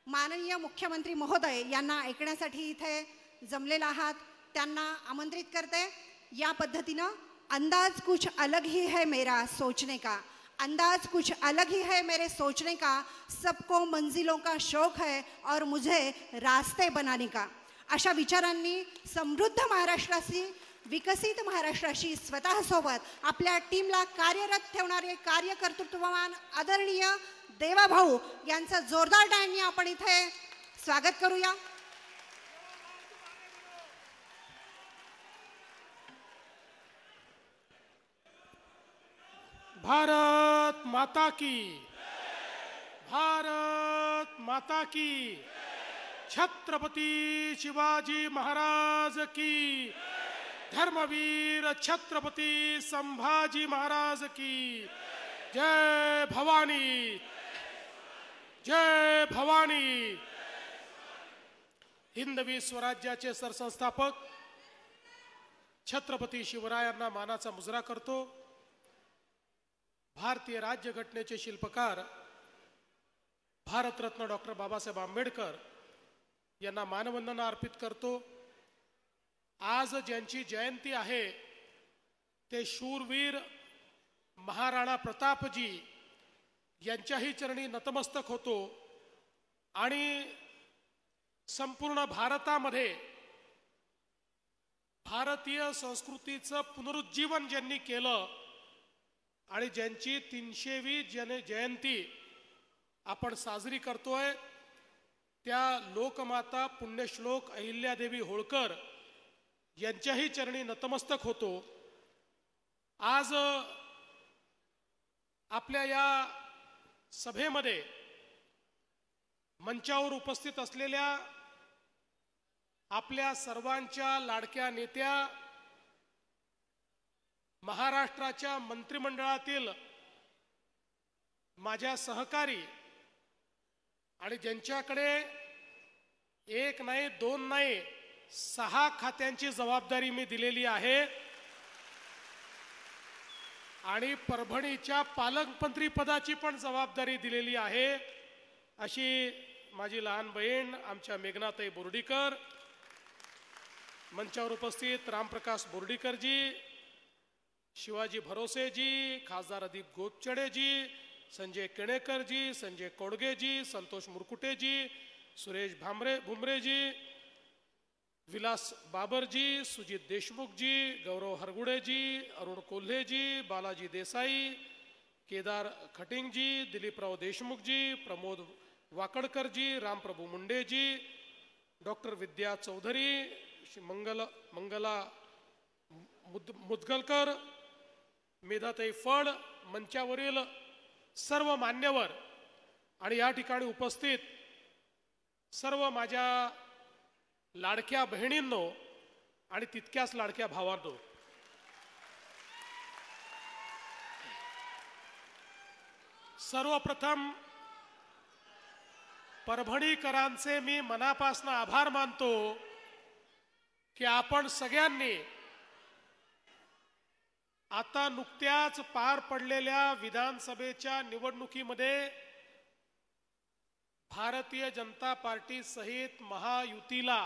माननीय मुख्यमंत्री महोदय यांना ऐकण्यासाठी इथे जमलेला आहात. त्यांना आमंत्रित करते. या पद्धतीनं अंदाज कुछ अलग ही है मेरा सोचने का, अंदाज कुछ अलग ही है मेरे सोचने का, सबको मंजिलों का शौक है और मुझे रास्ते बनाने का. अशा विचारांनी समृद्ध महाराष्ट्राशी, विकसित महाराष्ट्राशी स्वतःसोबत आपल्या टीमला कार्यरत ठेवणारे कार्यकर्तृत्ववान आदरणीय देवाभाऊ यांचं जोरदार टाळ्यांनी आपण इथे स्वागत करूया. भारत माता की, भारत माता की, छत्रपती शिवाजी महाराज की, धर्मवीर छत्रपती संभाजी महाराज की, जय भवानी, जय भवानी. हिंदवी स्वराज्याचे सरसंस्थापक छत्रपती शिवरायांना मानाचा मुजरा करतो. भारतीय राज्यघटनेचे शिल्पकार भारतरत्न डॉक्टर बाबासाहेब आंबेडकर यांना मानवंदना अर्पित करतो. आज ज्यांची जयंती आहे ते शूरवीर महाराणा प्रतापजी यांच्याही चरणी नतमस्तक होतो आणि संपूर्ण भारतामध्ये भारतीय संस्कृतीचं पुनरुज्जीवन ज्यांनी केलं आणि ज्यांची 300वी जयंती आपण साजरी करतोय त्या लोकमाता पुण्यश्लोक अहिल्यादेवी होळकर यांच्याही चरणी नतमस्तक होतो. आज आपल्या या सभेमध्ये मंचावर उपस्थित असलेल्या आपल्या सर्वांच्या लाडक्या नेत्या, महाराष्ट्राच्या मंत्रिमंडळातील माझ्या सहकारी आणि ज्यांच्याकडे 1 नाही 2 नाही 6 खात्यांची जबाबदारी मी दिलेली आहे आणि परभणीच्या पालकमंत्री पदाची पण जबाबदारी दिलेली आहे, अशी माझी लहान बहीण आमच्या मेघनाताई बोर्डीकर, मंचावर उपस्थित रामप्रकाश बोर्डीकरजी, शिवाजी भरोसेजी, खासदार अदीप गोपचडेजी, संजय केणेकरजी, संजय कोडगेजी, संतोष मुरकुटेजी, सुरेश भुमरेजी, विलास बाबरजी, सुजित देशमुखजी, गौरव हरगुडेजी, अरुण कोल्हेजी, बालाजी देसाई, केदार खटिंगजी, दिलीपराव देशमुखजी, प्रमोद वाकडकरजी, रामप्रभू मुंडेजी, डॉक्टर विद्या चौधरी, मंगला मुदगलकर, मेधाताई फड, मंचावरील सर्व मान्यवर आणि या ठिकाणी उपस्थित सर्व माझ्या लाडक्या बहिणींनो आणि तितक्याच लाडक्या भावांनो, सर्वप्रथम परभणीकरांचे मी मनापासून आभार मानतो की आपण सगळ्यांनी आता नुकत्याच पार पडलेल्या विधानसभेच्या निवडणुकीमध्ये भारतीय जनता पार्टी सहित महायुतीला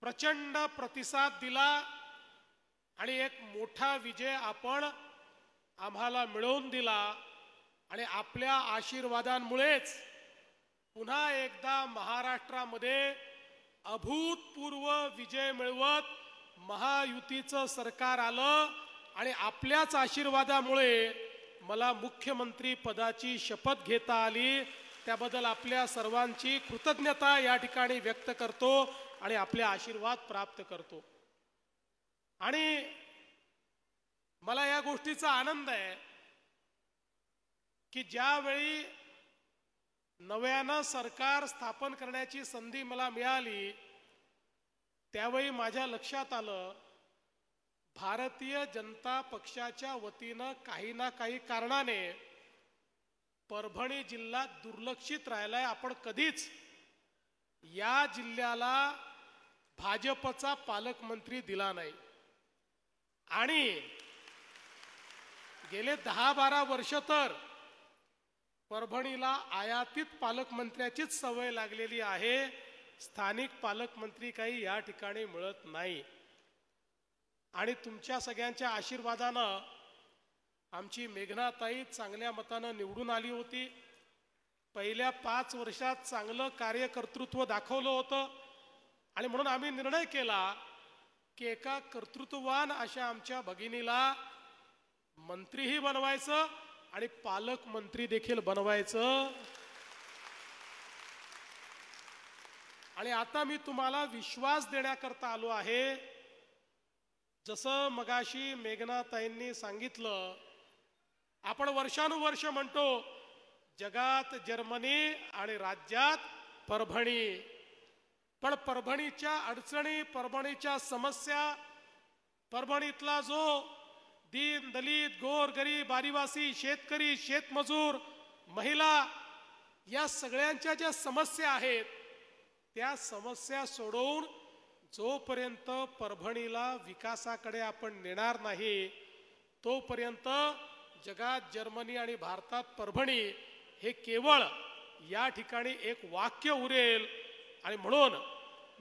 प्रचंड प्रतिसाद दिला आणि एक मोठा विजय आपण आम्हाला मिळवून दिला आणि आपल्या आशीर्वादांमुळेच पुन्हा एकदा महाराष्ट्रामध्ये अभूतपूर्व विजय मिळवत महायुतीचं सरकार आलं आणि आपल्याच आशीर्वादामुळे मला मुख्यमंत्री पदाची शपथ घेता आली. त्याबद्दल आपल्या सर्वांची कृतज्ञता या ठिकाणी व्यक्त करतो आणि आपले आशीर्वाद प्राप्त करतो. आणि मला या गोष्टीचा आनंद आहे की ज्यावेळी नव्यानं सरकार स्थापन करण्याची संधी मला मिळाली त्यावेळी माझ्या लक्षात आलं भारतीय जनता पक्षाच्या वतीनं काही ना काही कारणाने परभणी जिल्हा दुर्लक्षित राहिलाय. आपण कधीच या जिल्ह्याला भाजपचा पालकमंत्री दिला नाही आणि गेले 10-12 वर्ष तर परभणीला आयातीत पालकमंत्र्याचीच सवय लागलेली आहे. स्थानिक पालकमंत्री काही या ठिकाणी मिळत नाही आणि तुमच्या सगळ्यांच्या आशीर्वादानं आमची मेघनाताई चांगल्या मतानं निवडून आली होती. पहिल्या 5 वर्षात चांगलं कार्यकर्तृत्व दाखवलं होतं. आणि म्हणून आम्ही निर्णय केला की एका कर्तृत्ववान अशा आमच्या भगिनीला मंत्रीही बनवायचं आणि पालकमंत्री देखील बनवायचं. आणि आता मी तुम्हाला विश्वास देण्याकरता आलो आहे. जसं मगाशी मेघनाताईंनी सांगितलं, आपण वर्षानुवर्ष म्हणतो जगात जर्मनी आणि राज्यात परभणी. पण परभणीच्या अडचणी, परभणीच्या समस्या, परभणीतला जो दीन दलित गोरगरीब आदिवासी शेतकरी शेतमजूर महिला या सगळ्यांच्या ज्या समस्या आहेत त्या समस्या सोडवून जोपर्यंत परभणीला विकासाकडे आपण नेणार नाही तोपर्यंत जगात जर्मनी आणि भारतात परभणी हे केवळ या ठिकाणी एक वाक्य उरेल. आणि म्हणून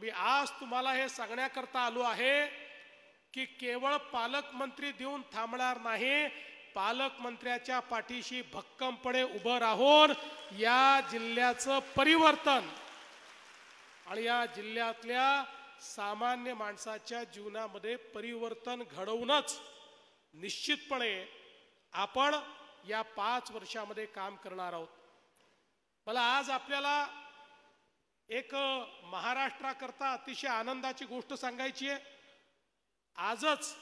मी आज तुम्हाला हे सांगण्याकरता आलो आहे की केवळ पालकमंत्री देऊन थांबणार नाही, पालकमंत्र्याच्या पाठीशी भक्कमपणे उभं राहून या जिल्ह्याचं परिवर्तन आणि या जिल्ह्यातल्या सामान्य माणसाच्या जीवनामध्ये परिवर्तन घडवूनच निश्चितपणे आपण या 5 वर्षामध्ये काम करणार आहोत. मला आज आपल्याला एक महाराष्ट्राकरता अतिशय आनंदाची गोष्ट सांगायची आहे. आजच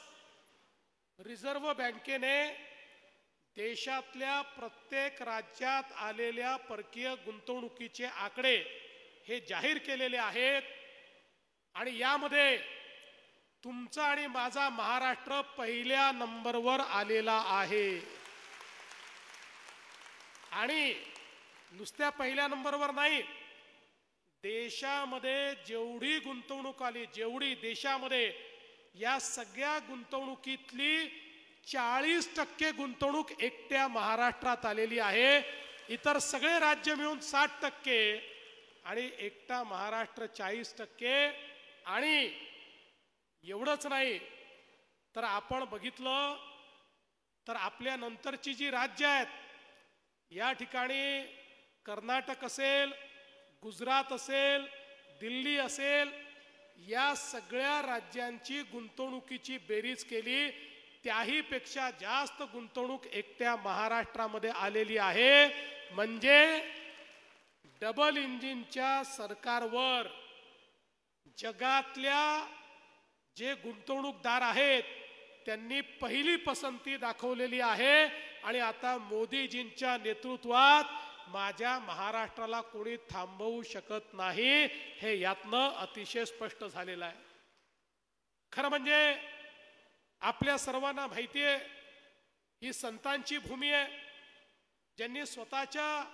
रिझर्व्ह बँकेने देशातल्या प्रत्येक राज्यात आलेल्या परकीय गुंतवणुकीचे आकडे हे जाहीर केलेले आहेत आणि यामध्ये तुमचा आणि माझा महाराष्ट्र पहिल्या नंबरवर आलेला आहे. आणि नुसत्या पहिल्या नंबरवर नाही, देशामध्ये जेवढी गुंतवणूक आली, जेवढी देशामध्ये, या सगळ्या गुंतवणुकीतली 40% गुंतवणूक एकट्या महाराष्ट्रात आलेली आहे. इतर सगळे राज्य मिळून 60% आणि एकटा महाराष्ट्र 40%. आणि एवढंच नाही तर आपण बघितलं तर आपल्या नंतरची जी राज्य आहेत या ठिकाणी कर्नाटक असेल, गुजरात असेल, दिल्ली असेल, या सगळ्या राज्यांची गुंतवणुकीची बेरीज केली त्याही पेक्षा जास्त गुंतवणूक एकट्या महाराष्ट्रामध्ये आलेली आहे. म्हणजे डबल इंजिनच्या सरकारवर जगातल्या जे गुंतवणूकदार आहेत त्यांनी पहिली पसंती दाखवलेली आहे. आणि आता मोदीजींच्या नेतृत्वात माझ्या महाराष्ट्राला कोणी थांबवू शकत नाही हे यातनं अतिशय स्पष्ट झालेलं आहे. खरं म्हणजे आपल्या सर्वांना माहिती आहे ही संतांची भूमी आहे, ज्यांनी स्वतःच्या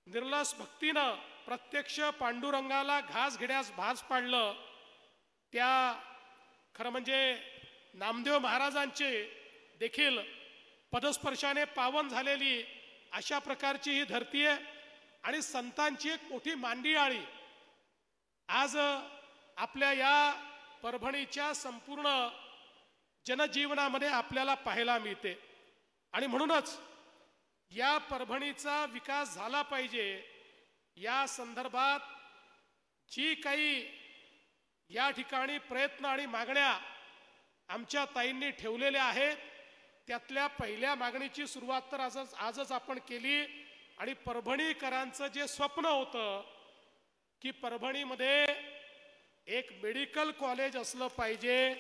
निर्लस भक्तीनं प्रत्यक्ष पांडुरंगाला घास घेण्यास भास पाडलं. त्या खरं म्हणजे नामदेव महाराजांचे देखील पदस्पर्शाने पावन झालेली अशा प्रकारची ही धरती आहे. आणि संतांची एक मोठी मांदियाळी आज आपल्या या परभणीच्या संपूर्ण जनजीवनामध्ये आपल्याला पाहायला मिळते. आणि म्हणूनच या परभणीचा विकास झाला पाहिजे या संदर्भात जी काही या ठिकाणी प्रयत्न आणि मागण्या आमच्या ताईंनी ठेवलेल्या आहेत त्यातल्या पहिल्या मागणीची सुरुवात तर आजच आपण केली. आणि परभणीकरांचं जे स्वप्न होतं की परभणीमध्ये एक मेडिकल कॉलेज असलं पाहिजे,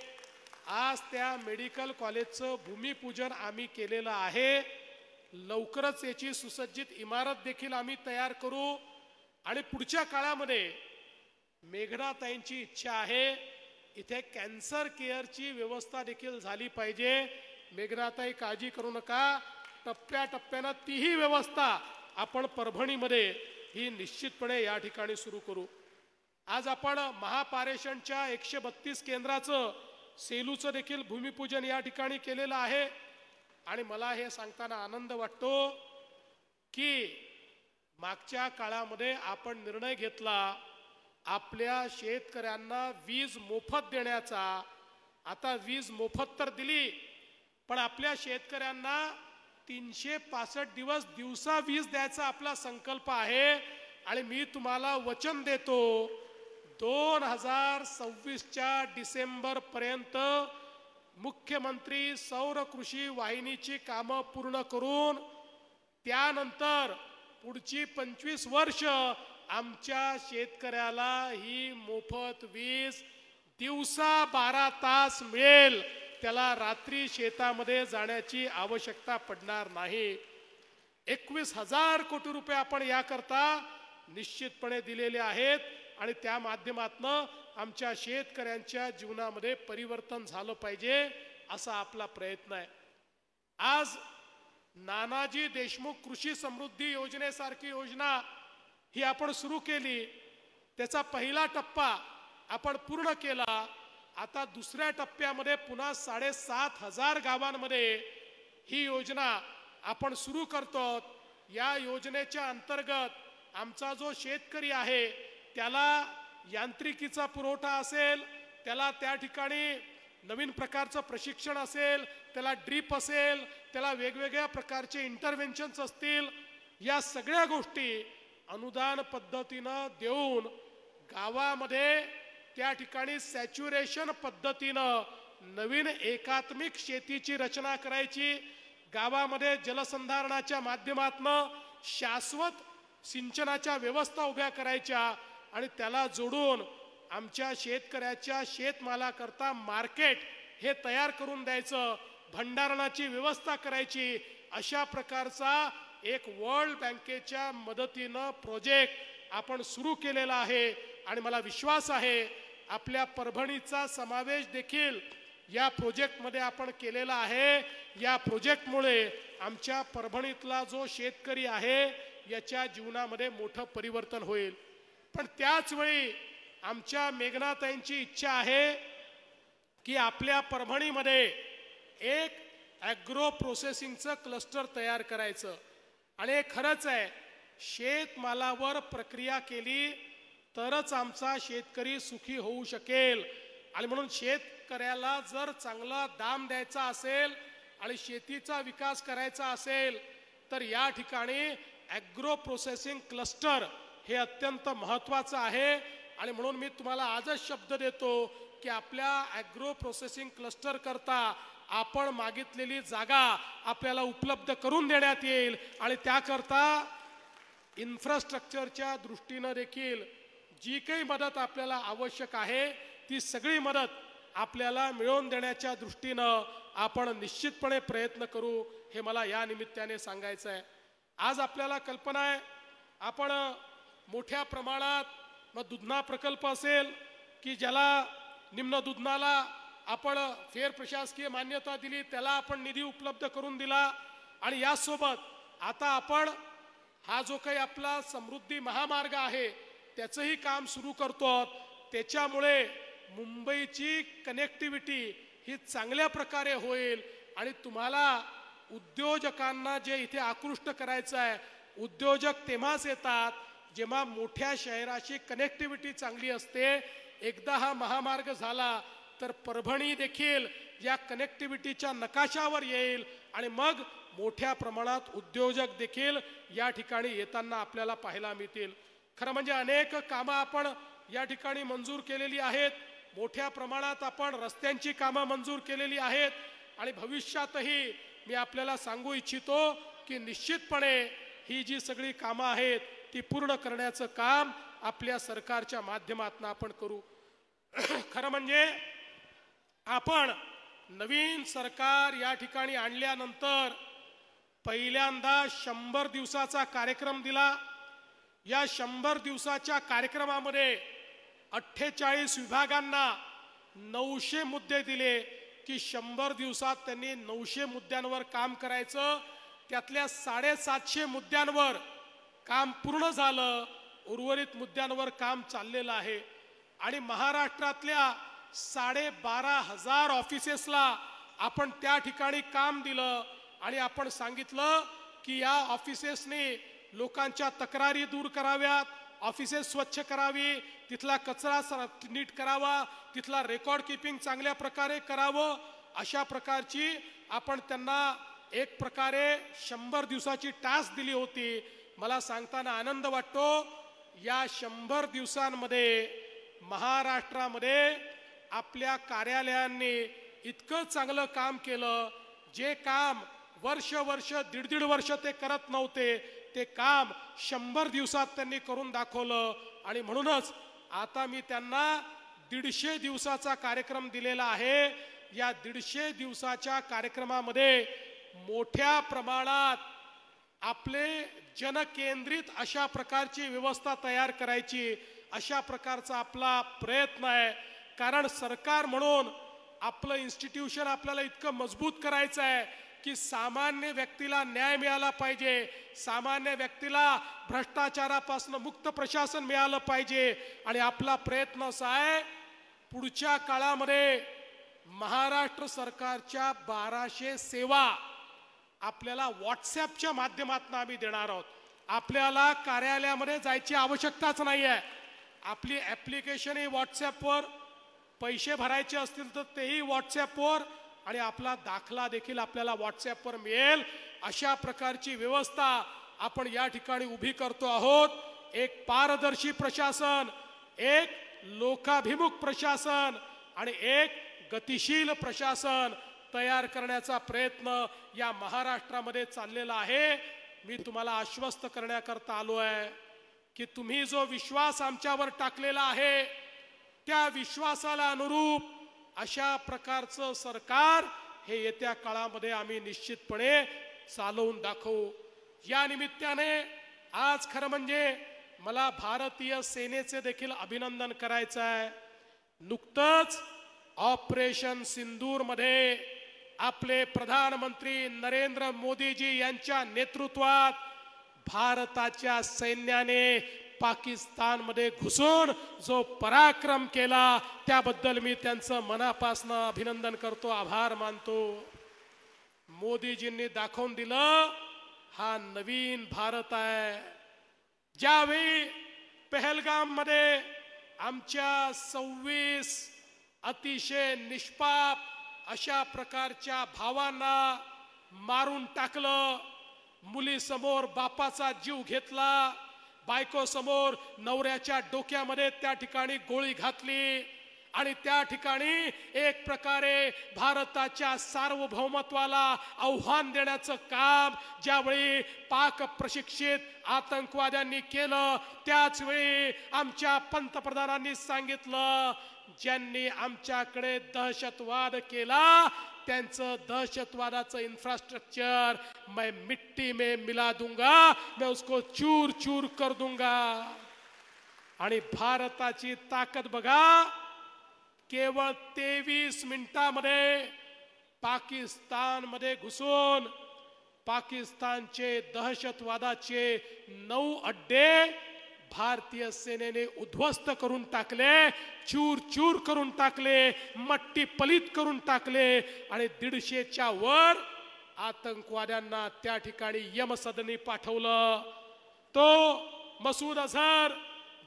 आज त्या मेडिकल कॉलेजचं भूमिपूजन आम्ही केलेलं आहे. लवकरच याची सुसज्जित इमारत देखील आम्ही तयार करू. आणि पुढच्या काळामध्ये मेघनाताईंची इच्छा आहे इथे कॅन्सर केअरची व्यवस्था देखील झाली पाहिजे. मेघनाताई काळजी करू नका, टप्प्याटप्प्यानं तीही व्यवस्था आपण परभणीमध्ये ही निश्चितपणे या ठिकाणी सुरू करू. आज आपण महापारेषणच्या 132 केंद्राचं सेलूचं देखील भूमिपूजन या ठिकाणी केलेलं आहे. आणि मला हे सांगताना आनंद वाटतो की मागच्या काळामध्ये आपण निर्णय घेतला आपल्या शेतकऱ्यांना वीज मोफत देण्याचा. आता वीज मोफत तर दिली पण आपल्या शेतकऱ्यांना 365 दिवस दिवसा वीज द्यायचा आपला संकल्प आहे. आणि मी तुम्हाला वचन देतो 2026च्या डिसेंबरपर्यंत मुख्यमंत्री सौर कृषी वाहिनीची कामं पूर्ण करून त्यानंतर पुढची 25 वर्ष आमच्या शेतकऱ्याला ही मोफत वीज दिवसा 12 तास मिळेल, त्याला रात्री शेतामध्ये जाण्याची आवश्यकता पडणार नाही. 21,000 कोटी रुपये आपण याकरता निश्चितपणे दिलेले आहेत आणि त्या माध्यमातून आमच्या शेतकऱ्यांच्या जीवनामध्ये परिवर्तन झालं पाहिजे असा आपला प्रयत्न आहे. आज नानाजी देशमुख कृषी समृद्धी योजनेसारखी योजना ही आपण सुरू केली. त्याचा पहिला टप्पा आपण पूर्ण केला. आता दुसऱ्या टप्प्यामध्ये पुन्हा 7,500 गावांमध्ये ही योजना आपण सुरू करतो. या योजनेच्या अंतर्गत आमचा जो शेतकरी आहे त्याला यांत्रिकीचा पुरवठा असेल, त्याला त्या ठिकाणी नवीन प्रकारचं प्रशिक्षण असेल, त्याला ड्रीप असेल, त्याला वेगवेगळ्या प्रकारचे इंटरव्हेन्शन्स असतील, या सगळ्या गोष्टी अनुदान पद्धतीनं देऊन गावामध्ये त्या ठिकाणी सॅच्युरेशन पद्धतीनं नवीन एकात्मिक शेतीची रचना करायची. गावामध्ये जलसंधारणाच्या माध्यमातून शाश्वत सिंचनाच्या व्यवस्था उभ्या करायच्या आणि त्याला जोडून आमच्या शेतकऱ्याच्या शेतमालाकरता मार्केट हे तयार करून द्यायचं, भंडारणाची व्यवस्था करायची. अशा प्रकारचा एक वर्ल्ड बँकेच्या मदतीनं प्रोजेक्ट आपण सुरू केलेला आहे आणि मला विश्वास आहे आपल्या परभणीचा समावेश देखील या प्रोजेक्टमध्ये आपण केलेला आहे. या प्रोजेक्टमुळे आमच्या परभणीतला जो शेतकरी आहे याच्या जीवनामध्ये मोठं परिवर्तन होईल. पण त्याच वेळी आमच्या मेघनाताईंची इच्छा आहे की आपल्या परभणीमध्ये एक ॲग्रो प्रोसेसिंगचं क्लस्टर तयार करायचं. आणि हे खरंच आहे, शेतमालावर प्रक्रिया केली तरच आमचा शेतकरी सुखी होऊ शकेल. आणि म्हणून शेतकऱ्याला जर चांगला दाम द्यायचा असेल आणि शेतीचा विकास करायचा असेल तर या ठिकाणी ॲग्रो प्रोसेसिंग क्लस्टर हे अत्यंत महत्त्वाचं आहे. आणि म्हणून मी तुम्हाला आजच शब्द देतो की आपल्या ॲग्रो प्रोसेसिंग क्लस्टर करता आपण मागितलेली जागा आपल्याला उपलब्ध करून देण्यात येईल. आणि त्याकरता इन्फ्रास्ट्रक्चरच्या दृष्टीनं देखील जी काही मदत आपल्याला आवश्यक आहे ती सगळी मदत आपल्याला मिळवून देण्याच्या दृष्टीनं आपण निश्चितपणे प्रयत्न करू, हे मला या निमित्ताने सांगायचं आहे. आज आपल्याला कल्पना आहे आपण मोठ्या प्रमाणात मग दुधना प्रकल्प असेल की ज्याला निम्न दुधनाला आपण फेर प्रशासकीय मान्यता दिली, त्याला आपण निधी उपलब्ध करून दिला. आणि यासोबत आता आपण हा जो काही आपला समृद्धी महामार्ग आहे त्याचंही काम सुरू करतो. त्याच्यामुळे मुंबईची कनेक्टिव्हिटी ही चांगल्या प्रकारे होईल. आणि तुम्हाला उद्योजकांना जे इथे आकृष्ट करायचं आहे, उद्योजक तेव्हाच येतात जेव्हा मोठ्या शहराची कनेक्टिव्हिटी चांगली असते. एकदा हा महामार्ग झाला तर परभणी देखील या कनेक्टिव्हिटीच्या नकाशावर येईल आणि मग मोठ्या प्रमाणात उद्योजक देखील या ठिकाणी येताना आपल्याला पाहायला मिळतील. खरं म्हणजे अनेक कामं आपण या ठिकाणी मंजूर केलेली आहेत. मोठ्या प्रमाणात आपण रस्त्यांची कामं मंजूर केलेली आहेत. आणि भविष्यातही मी आपल्याला सांगू इच्छितो की निश्चितपणे ही जी सगळी कामं आहेत ती पूर्ण करण्याचं काम आपल्या सरकारच्या माध्यमातून आपण करू. खरं म्हणजे आपण नवीन सरकार या ठिकाणी आणल्यानंतर पहिल्यांदा 100 दिवसाचा कार्यक्रम दिला. या 100 दिवसाच्या कार्यक्रमामध्ये 48 विभागांना 900 मुद्दे दिले की 100 दिवसात त्यांनी 900 मुद्द्यांवर काम करायचं. त्यातल्या 750 मुद्द्यांवर काम पूर्ण झालं, उर्वरित मुद्द्यांवर काम चाललेलं आहे. आणि महाराष्ट्रातल्या 12,500 ऑफिसेसला आपण त्या ठिकाणी काम दिलं आणि आपण सांगितलं की या ऑफिसेसनी लोकांच्या तक्रारी दूर कराव्यात, ऑफिसेस स्वच्छ करावी, तिथला कचरा नीट करावा, तिथला रेकॉर्ड कीपिंग चांगल्या प्रकारे करावं. अशा प्रकारची आपण त्यांना एक प्रकारे 100 दिवसाची टास्क दिली होती. मला सांगताना आनंद वाटतो या 100 दिवसांमध्ये महाराष्ट्रामध्ये आपल्या कार्यालयांनी इतकं चांगलं काम केलं, जे काम वर्ष दीड वर्ष ते करत नव्हते ते काम 100 दिवसात त्यांनी करून दाखवलं. आणि म्हणूनच आता मी त्यांना 150 दिवसाचा कार्यक्रम दिलेला आहे. या 150 दिवसाच्या कार्यक्रमामध्ये मोठ्या प्रमाणात आपले जनकेंद्रित अशा प्रकारची व्यवस्था तयार करायची, अशा प्रकारचा आपला प्रयत्न आहे. कारण सरकार म्हणून आपलं इन्स्टिट्यूशन आपल्याला इतकं मजबूत करायचं आहे की सामान्य व्यक्तीला न्याय मिळाला पाहिजे, सामान्य व्यक्तीला भ्रष्टाचारापासून मुक्त प्रशासन मिळालं पाहिजे. आणि आपला प्रयत्न असा आहे, पुढच्या काळामध्ये महाराष्ट्र सरकारच्या 1200 सेवा आपल्याला व्हॉट्सॲपच्या माध्यमातून आम्ही देणार आहोत. आपल्याला कार्यालयामध्ये जायची आवश्यकताच नाही आहे. आपली ॲप्लिकेशन ही व्हॉट्सॲपवर, पैसे भरायचे असतील तर तेही व्हॉट्सॲपवर, आणि आपला दाखला देखील आपल्याला व्हॉट्सॲपवर मिळेल. अशा प्रकारची व्यवस्था आपण या ठिकाणी उभी करतो आहोत. एक पारदर्शी प्रशासन, एक लोकाभिमुख प्रशासन आणि एक गतिशील प्रशासन तयार करण्याचा प्रयत्न या महाराष्ट्रामध्ये चाललेला आहे. मी तुम्हाला आश्वस्त करण्याकरता आलो आहे की तुम्ही जो विश्वास आमच्यावर टाकलेला आहे त्या विश्वासाला अनुरूप अशा प्रकारचं सरकार हे येत्या काळामध्ये आम्ही निश्चितपणे चालवून दाखवू. या निमित्ताने आज खरं म्हणजे मला भारतीय सेनेचे देखील अभिनंदन करायचं आहे. नुकतंच ऑपरेशन सिंदूर मध्ये आपले प्रधानमंत्री नरेंद्र मोदीजी यांच्या नेतृत्वात भारताच्या सैन्याने पाकिस्तानमध्ये घुसून जो पराक्रम केला त्याबद्दल मी त्यांचं मनापासून अभिनंदन करतो, आभार मानतो. मोदीजींनी दाखवून दिलं हा नवीन भारत आहे. ज्यावेळी पहलगाम मध्ये आमच्या 26 अतिशय निष्पाप अशा प्रकारच्या भावांना मारून टाकलं, मुलीसमोर बापाचा जीव घेतला, बायको समोर नवऱ्याच्या डोक्यामध्ये त्या ठिकाणी गोळी घातली आणि त्या ठिकाणी एक प्रकारे भारताच्या सार्वभौमत्वाला आव्हान देण्याचं काम ज्यावेळी पाक प्रशिक्षित आतंकवाद्यांनी केलं, त्याच वेळी आमच्या पंतप्रधानांनी सांगितलं ज्यांनी आमच्याकडे दहशतवाद केला त्यांचं दहशतवादाचं इन्फ्रास्ट्रक्चर मैं मिट्टी में मिला दूंगा, मैं उसको चूर चूर कर दूंगा. आणि भारताची ताकद बघा, केवळ 23 मिनिटांमध्ये पाकिस्तानमध्ये घुसून पाकिस्तानचे दहशतवादाचे 9 अड्डे भारतीय सेनेने उद्ध्वस्त करून टाकले, चूर चूर करून टाकले, मट्टी पलीत करून टाकले आणि 150च्या वर आतंकवाद्यांना त्या ठिकाणी यमसदनी पाठवलं. तो मसूद अझहर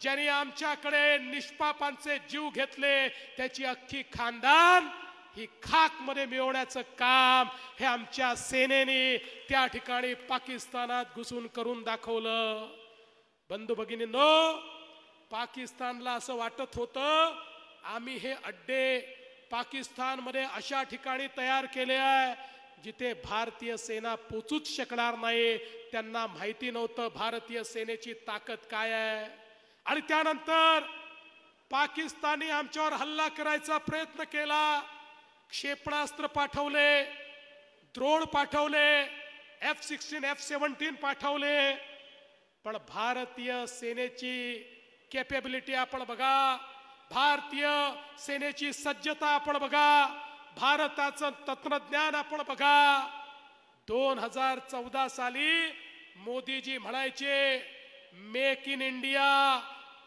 ज्यांनी आमच्याकडे निष्पापांचे जीव घेतले त्याची अख्खी खानदान ही खाक मध्ये मिळवण्याचं काम हे आमच्या सेनेने त्या ठिकाणी पाकिस्तानात घुसून करून दाखवलं. बंधू भगिनींनो, पाकिस्तानला असं वाटत होतं आम्ही हे अड्डे पाकिस्तानमध्ये अशा ठिकाणी तयार केले आहे जिथे भारतीय सेना पोचूच शकणार नाही. त्यांना माहिती नव्हतं भारतीय सेनेची ताकद काय आहे. आणि त्यानंतर पाकिस्तानी आमच्यावर हल्ला करायचा प्रयत्न केला, क्षेपणास्त्र पाठवले, ड्रोन पाठवले, F-16 F-17 पाठवले, पण भारतीय सेनेची कॅपेबिलिटी आपण बघा, भारतीय सेनेची सज्जता आपण बघा, भारताचं तंत्रज्ञान आपण बघा. 2014 साली मोदीजी म्हणायचे मेक इन इंडिया,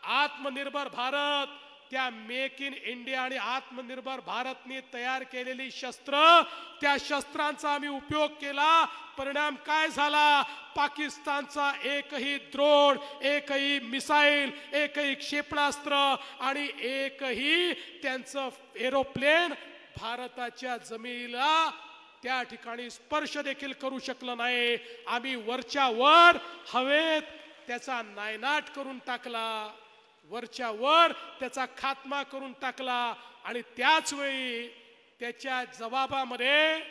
आत्मनिर्भर भारत. त्या मेक इन इंडिया आणि आत्मनिर्भर भारतने तयार केलेली शस्त्र, त्या शस्त्रांचा आम्ही उपयोग केला. परिणाम काय झाला? पाकिस्तानचा एकही ड्रोन, एकही मिसाईल, एकही क्षेपणास्त्र आणि एकही त्यांचं एरोप्लेन भारताच्या जमिनीला त्या ठिकाणी स्पर्श देखील करू शकलं नाही. आम्ही वरच्या वर हवेत त्याचा नायनाट करून टाकला. वरच्या वर त्याचा खात्मा करून टाकला आणि त्याच वेळी त्याच्या जबाबामध्ये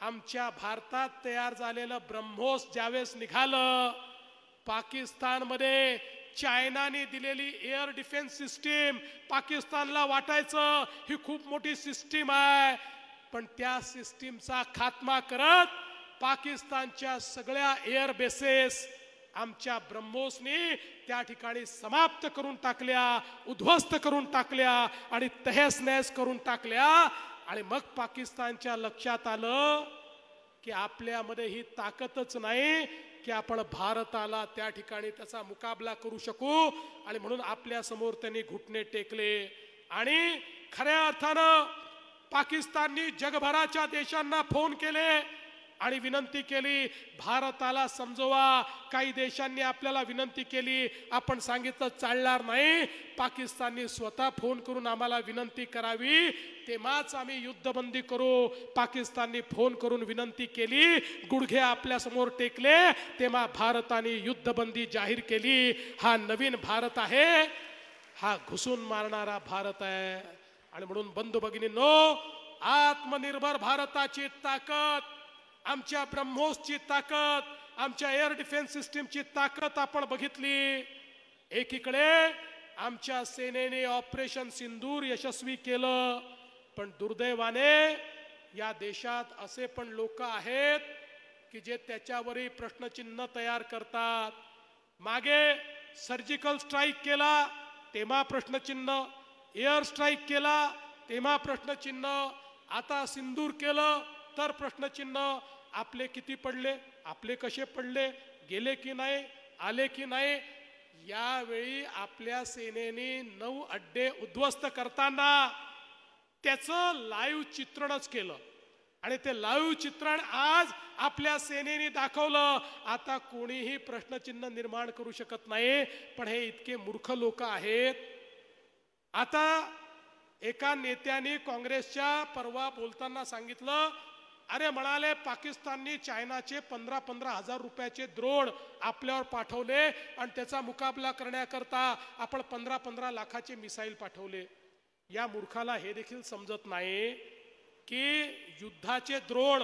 आमच्या भारतात तयार झालेलं ब्रह्मोस ज्यावेळेस निघालं, पाकिस्तानमध्ये चायनाने दिलेली एअर डिफेन्स सिस्टीम पाकिस्तानला वाटायचं ही खूप मोठी सिस्टीम आहे, पण त्या सिस्टीमचा खात्मा करत पाकिस्तानच्या सगळ्या एअर बेसेस आमच्या ब्रह्मोसने त्या ठिकाणी समाप्त करून टाकल्या, उद्ध्वस्त करून टाकल्या आणि तहस नहस करून टाकल्या. आणि मग पाकिस्तानच्या लक्षात आलं की आपल्यामध्ये ही ताकदच नाही की आपण भारताला त्या ठिकाणी त्याचा मुकाबला करू शकू. आणि म्हणून आपल्या समोर त्यांनी घुटणे टेकले आणि खऱ्या अर्थानं पाकिस्ताननी जगभराच्या देशांना फोन केले आणि विनंती केली, भारताला समजवा. काही देशांनी आपल्याला विनंती केली, आपण सांगितलं चालणार नाही. पाकिस्ताननी स्वतः फोन करून आम्हाला विनंती करावी, तेव्हाच आम्ही युद्धबंदी करू. पाकिस्ताननी फोन करून विनंती केली, गुडघे आपल्या समोर टेकले, तेव्हा भारताने युद्धबंदी जाहीर केली. हा नवीन भारत आहे, हा घुसून मारणारा भारत आहे. आणि म्हणून बंधू भगिनींनो, आत्मनिर्भर भारताची ताकद, आमच्या ब्रह्मोसची ताकद, आमच्या एअर डिफेन्स सिस्टीमची ताकद आपण बघितली. एकीकडे आमच्या सेनेने ऑपरेशन सिंदूर यशस्वी केलं, पण दुर्दैवाने या देशात असे पण लोक आहेत की जे त्याच्यावरही प्रश्नचिन्ह तयार करतात. मागे सर्जिकल स्ट्राईक केला तेव्हा प्रश्नचिन्ह, एअर स्ट्राईक केला तेव्हा प्रश्नचिन्ह, आता सिंदूर केलं तर प्रश्नचिन्ह. आपले किती पडले, आपले कसे पडले, गेले की नाही, आले की नाही. यावेळी आपल्या सेनेने 9 अड्डे उद्ध्वस्त करताना त्याचं लाईव्ह चित्रणच केलं आणि ते लाईव्ह चित्रण आज आपल्या सेनेने दाखवलं. आता कोणीही प्रश्नचिन्ह निर्माण करू शकत नाही, पण हे इतके मूर्ख लोक आहेत. आता एका नेत्याने काँग्रेसच्या परवा बोलताना सांगितलं, अरे म्हणाले पाकिस्ताननी चायनाचे 15-15 हजार रुपयाचे ड्रोन आपल्यावर पाठवले आणि त्याचा मुकाबला करण्याकरता आपण 15-15 लाखाचे मिसाईल पाठवले. या मूर्खाला हे देखील समजत नाही की युद्धाचे ड्रोन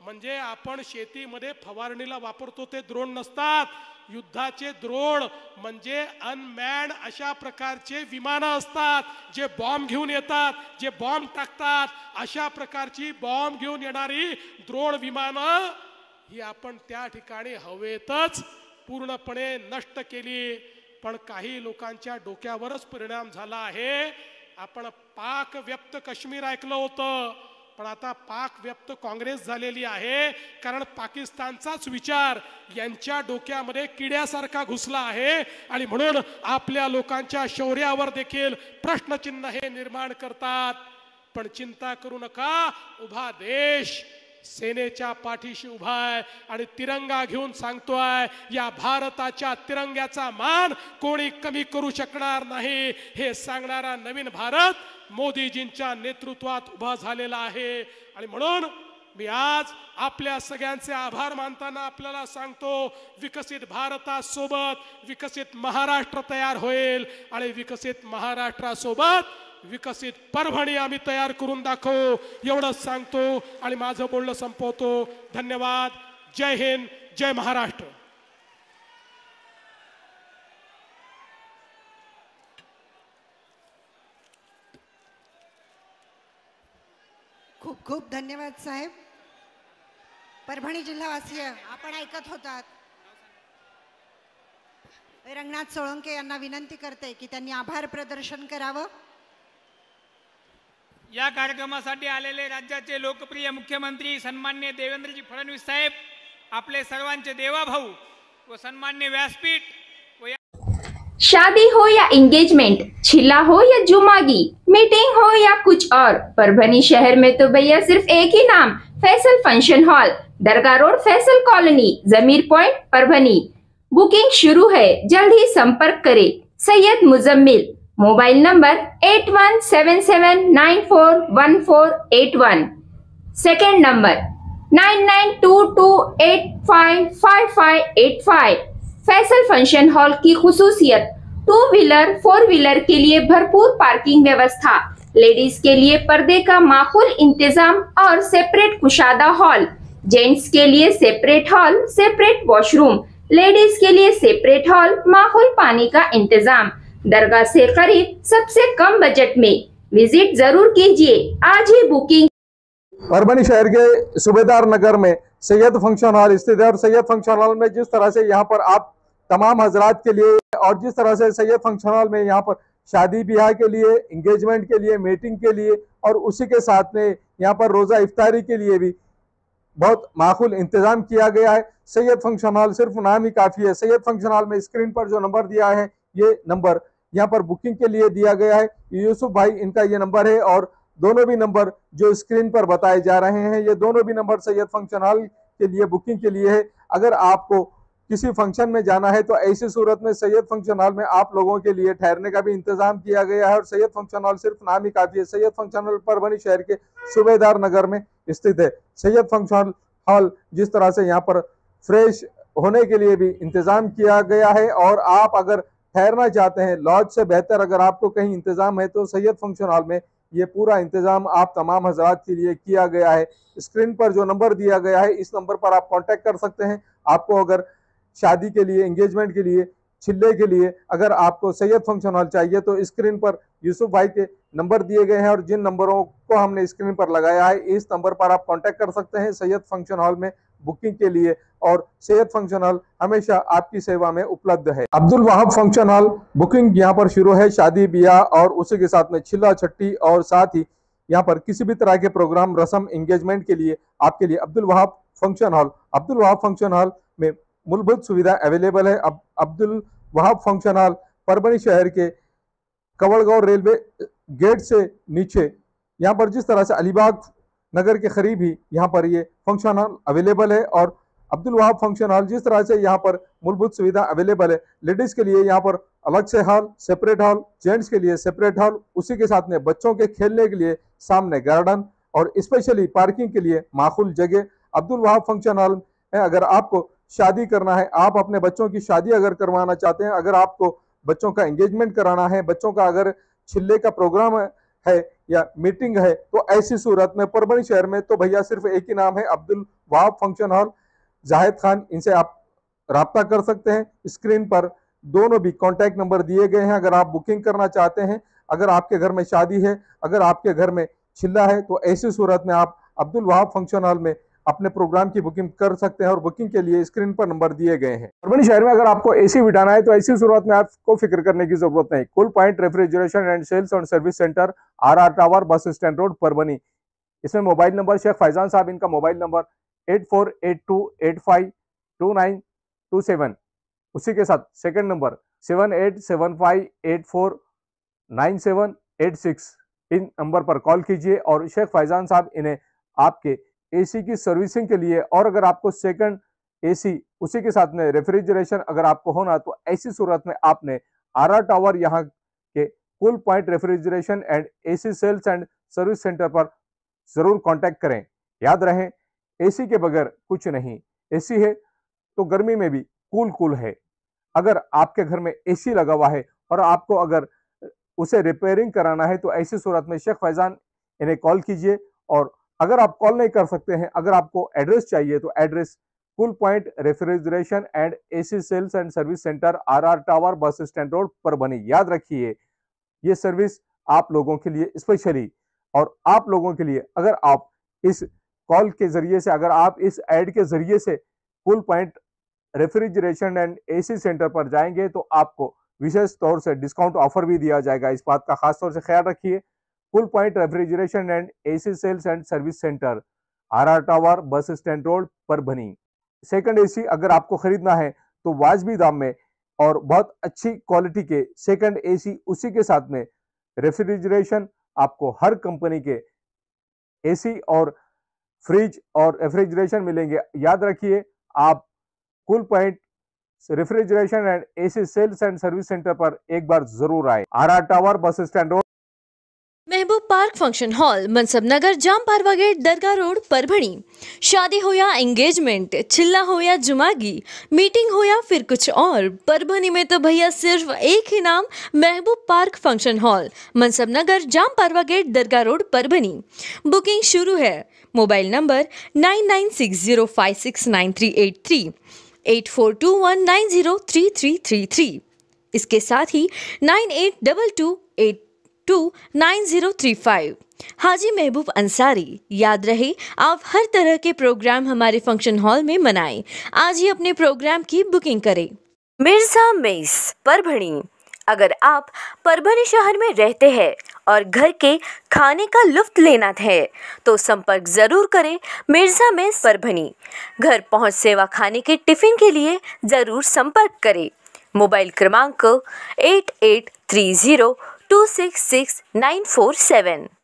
म्हणजे आपण शेतीमध्ये फवारणीला वापरतो ते ड्रोन नसतात. युद्धाचे ड्रोन म्हणजे अनमॅन्ड अशा प्रकारचे विमानं असतात जे बॉम्ब घेऊन येतात, जे बॉम्ब टाकतात. अशा प्रकारची बॉम्ब घेऊन येणारी ड्रोन विमानं ही आपण त्या ठिकाणी हवेतच पूर्णपणे नष्ट केली. पण काही लोकांच्या डोक्यावरच परिणाम झाला आहे. आपण पाक व्यक्त काश्मीर ऐकलं होतं, पण आता पाक व्यक्त काँग्रेस झालेली आहे, कारण पाकिस्तानचाच विचार यांच्या डोक्यामध्ये किड्यासारखा घुसला आहे आणि म्हणून आपल्या लोकांच्या शौर्यावर देखील प्रश्नचिन्ह हे निर्माण करतात. पण चिंता करू नका, उभा देश सेनेच्या पाठीशी उभा आहे आणि तिरंगा घेऊन सांगतोय, या भारताच्या तिरंग्याचा मान कोणी कमी करू शकणार नाही. हे सांगणारा नवीन भारत मोदीजींच्या नेतृत्वात उभा झालेला आहे. आणि म्हणून मी आज आपल्या सगळ्यांचे आभार मानताना आपल्याला सांगतो, विकसित भारतासोबत विकसित महाराष्ट्र तयार होईल आणि विकसित महाराष्ट्रासोबत विकसित परभणी आम्ही तयार करून दाखवू, एवढंच सांगतो आणि माझं बोलणं संपवतो. धन्यवाद. जय हिंद, जय महाराष्ट्र. खूप खूप धन्यवाद साहेब. परभणी जिल्हावासीय आपण ऐकत होतात. रंगनाथ सोळंके यांना विनंती करते की त्यांनी आभार प्रदर्शन करावं. या कार्यक्रमासाठी आलेले राज्याचे लोकप्रिय मुख्यमंत्री सन्माननीय देवेंद्रजी फडणवीस साहेब, आपले सर्वांचे देवाभाऊ व सन्माननीय व्यासपीठ व शादी हो या एंगेजमेंट, छिला हो या जुमागी, मीटिंग हो या कुछ और, परभनी शहर में तो भैया सिर्फ एक ही नाम, फैसल फंक्शन हॉल, दरगाह रोड, फैसल कॉलोनी, जमीर पॉइंट, परभनी. बुकिंग शुरू है, जल्द ही संपर्क करें. Syed Muzammil, mobile number 8177941481. Second number 9922855585. Faisal function hall की खुसूसियत टू व्हीलर 4 व्हीलर के लिए भरपूर पार्किंग व्यवस्था, लेडीज के लिए पर्दे का माकूल इंतजाम और सेपरेट कुशादा हॉल, जेंट्स के लिए separate hall, separate washroom, ladies के लिए सेपरेट हॉल, माहौल पानी का इंतजाम, दरगाह से करीब, सबसे कम बजट में। विजिट जरूर कीजिए, आज ही बुकिंग। परभनी शहर के सूबेदार नगर में सैयद फंक्शन हॉल स्थित है और सैयद फंक्शन हॉल में जिस तरह से यहाँ पर आप तमाम हजरात के लिए और जिस तरह से सैयद फंक्शन हॉल में यहाँ पर शादी ब्याह के लिए, एंगेजमेंट के लिए, मीटिंग के लिए और उसी के साथ में यहाँ पर रोजा इफ्तारी के लिए भी बहुत माकूल इंतजाम किया गया है। सैयद फंक्शन हॉल सिर्फ नाम ही काफी है। सैयद फंक्शन हॉल में स्क्रीन पर जो नंबर दिया है, ये नंबर यहाँ पर बुकिंग के लिए दिया गया है। यूसुफ भाई इनका ये नंबर है और दोनों भी नंबर जो स्क्रीन पर बताए जा रहे हैं, ये दोनों भी नंबर सैयद फंक्शन हॉल के लिए बुकिंग के लिए है। अगर आपको किसी फंक्शन में जाना है तो ऐसी सूरत में सैयद फंक्शन हॉल में आप लोगों के लिए ठहरने का भी इंतजाम किया गया है और सैयद फंक्शन हॉल सिर्फ नाम ही काफी है। सैयद फंक्शन हॉल परभनी शहर के सूबेदार नगर में स्थित है। सैयद फंक्शन हॉल जिस तरह से यहाँ पर फ्रेश होने के लिए भी इंतजाम किया गया है और आप अगर ठहरना चाहते हैं, लॉज से बेहतर अगर आपको कहीं इंतजाम है तो सैयद फंक्शन हॉल में ये पूरा इंतजाम आप तमाम हजरात के लिए किया गया है। स्क्रीन पर जो नंबर दिया गया है, इस नंबर पर आप कांटेक्ट कर सकते हैं। आपको अगर शादी के लिए, एंगेजमेंट के लिए, छिल्ले के लिए अगर आपको सैयद फंक्शन हॉल चाहिए तो स्क्रीन पर यूसुफ भाई के नंबर दिए गए हैं और जिन नंबरों को हमने स्क्रीन पर लगाया है, इस नंबर पर आप कांटेक्ट कर सकते हैं सैयद फंक्शन हॉल में बुकिंग के लिए और सैयद फंक्शन हॉल हमेशा आपकी सेवा में उपलब्ध है। Abdul Wahab function hall booking यहाँ पर शुरू है। शादी ब्याह और उसी के साथ में छिल्ला छट्टी और साथ ही यहाँ पर किसी भी तरह के प्रोग्राम, रस्म, एंगेजमेंट के लिए आपके लिए अब्दुल वहाब फंक्शन हॉल में मूलभूत सुविधा अवेलेबल है। अब्दुल वहाब फंक्शन हॉल परभनी शहर के कवड़गांव रेलवे गेट से नीचे यहाँ पर जिस तरह से अलीबाग नगर के करीब ही यहाँ पर ये फंक्शन हॉल अवेलेबल है और अब्दुल वहाब फंक्शन हॉल जिस तरह से यहाँ पर मूलभूत सुविधा अवेलेबल है, लेडीज के लिए यहाँ पर अलग से हॉल, सेपरेट हॉल, जेंट्स के लिए सेपरेट हॉल, उसी के साथ में बच्चों के खेलने के लिए सामने गार्डन और स्पेशली पार्किंग के लिए माकूल जगह। अब्दुल वहाब फंक्शन हॉल में अगर आपको शादी करना है, आप अपने बच्चों की शादी अगर करवाना चाहते हैं, अगर आपको बच्चों का एंगेजमेंट कराना है, बच्चों का अगर छिल्ले का प्रोग्राम है या मीटिंग है, तो ऐसी सूरत में परभनी शहर में तो भैया सिर्फ एक ही नाम है, अब्दुल वहाब फंक्शन हॉल, जाहिद खान। इनसे आप राब्ता कर सकते हैं। स्क्रीन पर दोनों भी कॉन्टैक्ट नंबर दिए गए हैं। अगर आप बुकिंग करना चाहते हैं, अगर आपके घर में शादी है, अगर आपके घर में छिल्ला है, तो ऐसी सूरत में आप अब्दुल वहाब फंक्शन हॉल में अपने प्रोग्राम की बुकिंग कर सकते हैं और बुकिंग के लिए स्क्रीन पर नंबर दिए गए हैं। परभनी शहर में अगर आपको एसी बिठाना है तो ऐसी सूरत में आपको फिक्र करने की जरूरत नहीं। Cool point refrigeration and sales और service centre, RR tower, bus stand road, Parbhani. इसमें मोबाइल नंबर शेख फैजान साहब, इनका मोबाइल नंबर 8482852927। उसी के साथ सेकंड नंबर 7875849786। इन नंबर पर कॉल कीजिए और शेख फैजान साहब इन्हें आपके एसी की सर्विसिंग के लिए और अगर आपको सेकंड एसी उसी के साथ में रेफ्रिजरेशन अगर आपको होना तो ऐसी सूरत में आपने RR टावर यहाँ के cool point refrigeration and AC sales and service centre पर जरूर कांटेक्ट करें। याद रहे, एसी के बगैर कुछ नहीं। एसी है तो गर्मी में भी कूल है। अगर आपके घर में एसी लगा हुआ है और आपको अगर उसे रिपेयरिंग कराना है तो ऐसी सूरत में शेख फैजान इन्हें कॉल कीजिए। और अगर आप कॉल नहीं कर सकते हैं, अगर आपको एड्रेस चाहिए तो address cool point refrigeration and AC sales and service centre, RR tower, bus stand road, Parbhani. याद रखिए, ये सर्विस आप लोगों के लिए स्पेशली और आप लोगों के लिए अगर आप इस कॉल के जरिए से, अगर आप इस ऐड के जरिए से cool point refrigeration and AC centre पर जाएंगे तो आपको विशेष तौर से डिस्काउंट ऑफर भी दिया जाएगा। इस बात का खास तौर से ख्याल रखिए। Cool point refrigeration and AC sales and service centre, RR tower, bus stand road, Parbhani. Second AC अगर आपको खरीदना है तो वाजबी दाम में और बहुत अच्छी क्वालिटी के सेकंड एसी, उसी के साथ में रेफ्रिजरेशन, आपको हर कंपनी के एसी और फ्रिज और रेफ्रिजरेशन मिलेंगे। याद रखिए, आप cool point refrigeration and AC sales and service centre पर एक बार जरूर आए। RR tower, bus stand road. Mehboob park function hall, Mansab Nagar, Jam Parwa gate, दरगाह रोड, परभणी। शादी हो या एंगेजमेंट, चिल्ला हो या जुमागी, मीटिंग हो या फिर कुछ और, परभणी में तो भैया सिर्फ एक ही नाम, महबूब park function hall, Mansab Nagar, Jam Parwa gate, दरगाह रोड, परभणी। बुकिंग शुरू है। Mobile number 9960569383, 8421903333। इसके साथ ही 9822829035। हाजी महबूब अंसारी। याद रहे, आप हर तरह के प्रोग्राम हमारे फंक्शन हॉल में मनाएं। आज ही अपने प्रोग्राम की बुकिंग करें। मिर्जा मेस, परभणी। अगर आप परभणी शहर में रहते हैं और घर के खाने का लुत्फ लेना है तो संपर्क जरूर करें मिर्जा मेस, परभणी। घर पहुंच सेवा खाने के टिफिन के लिए जरूर संपर्क करें। मोबाइल क्रमांक 8830266947।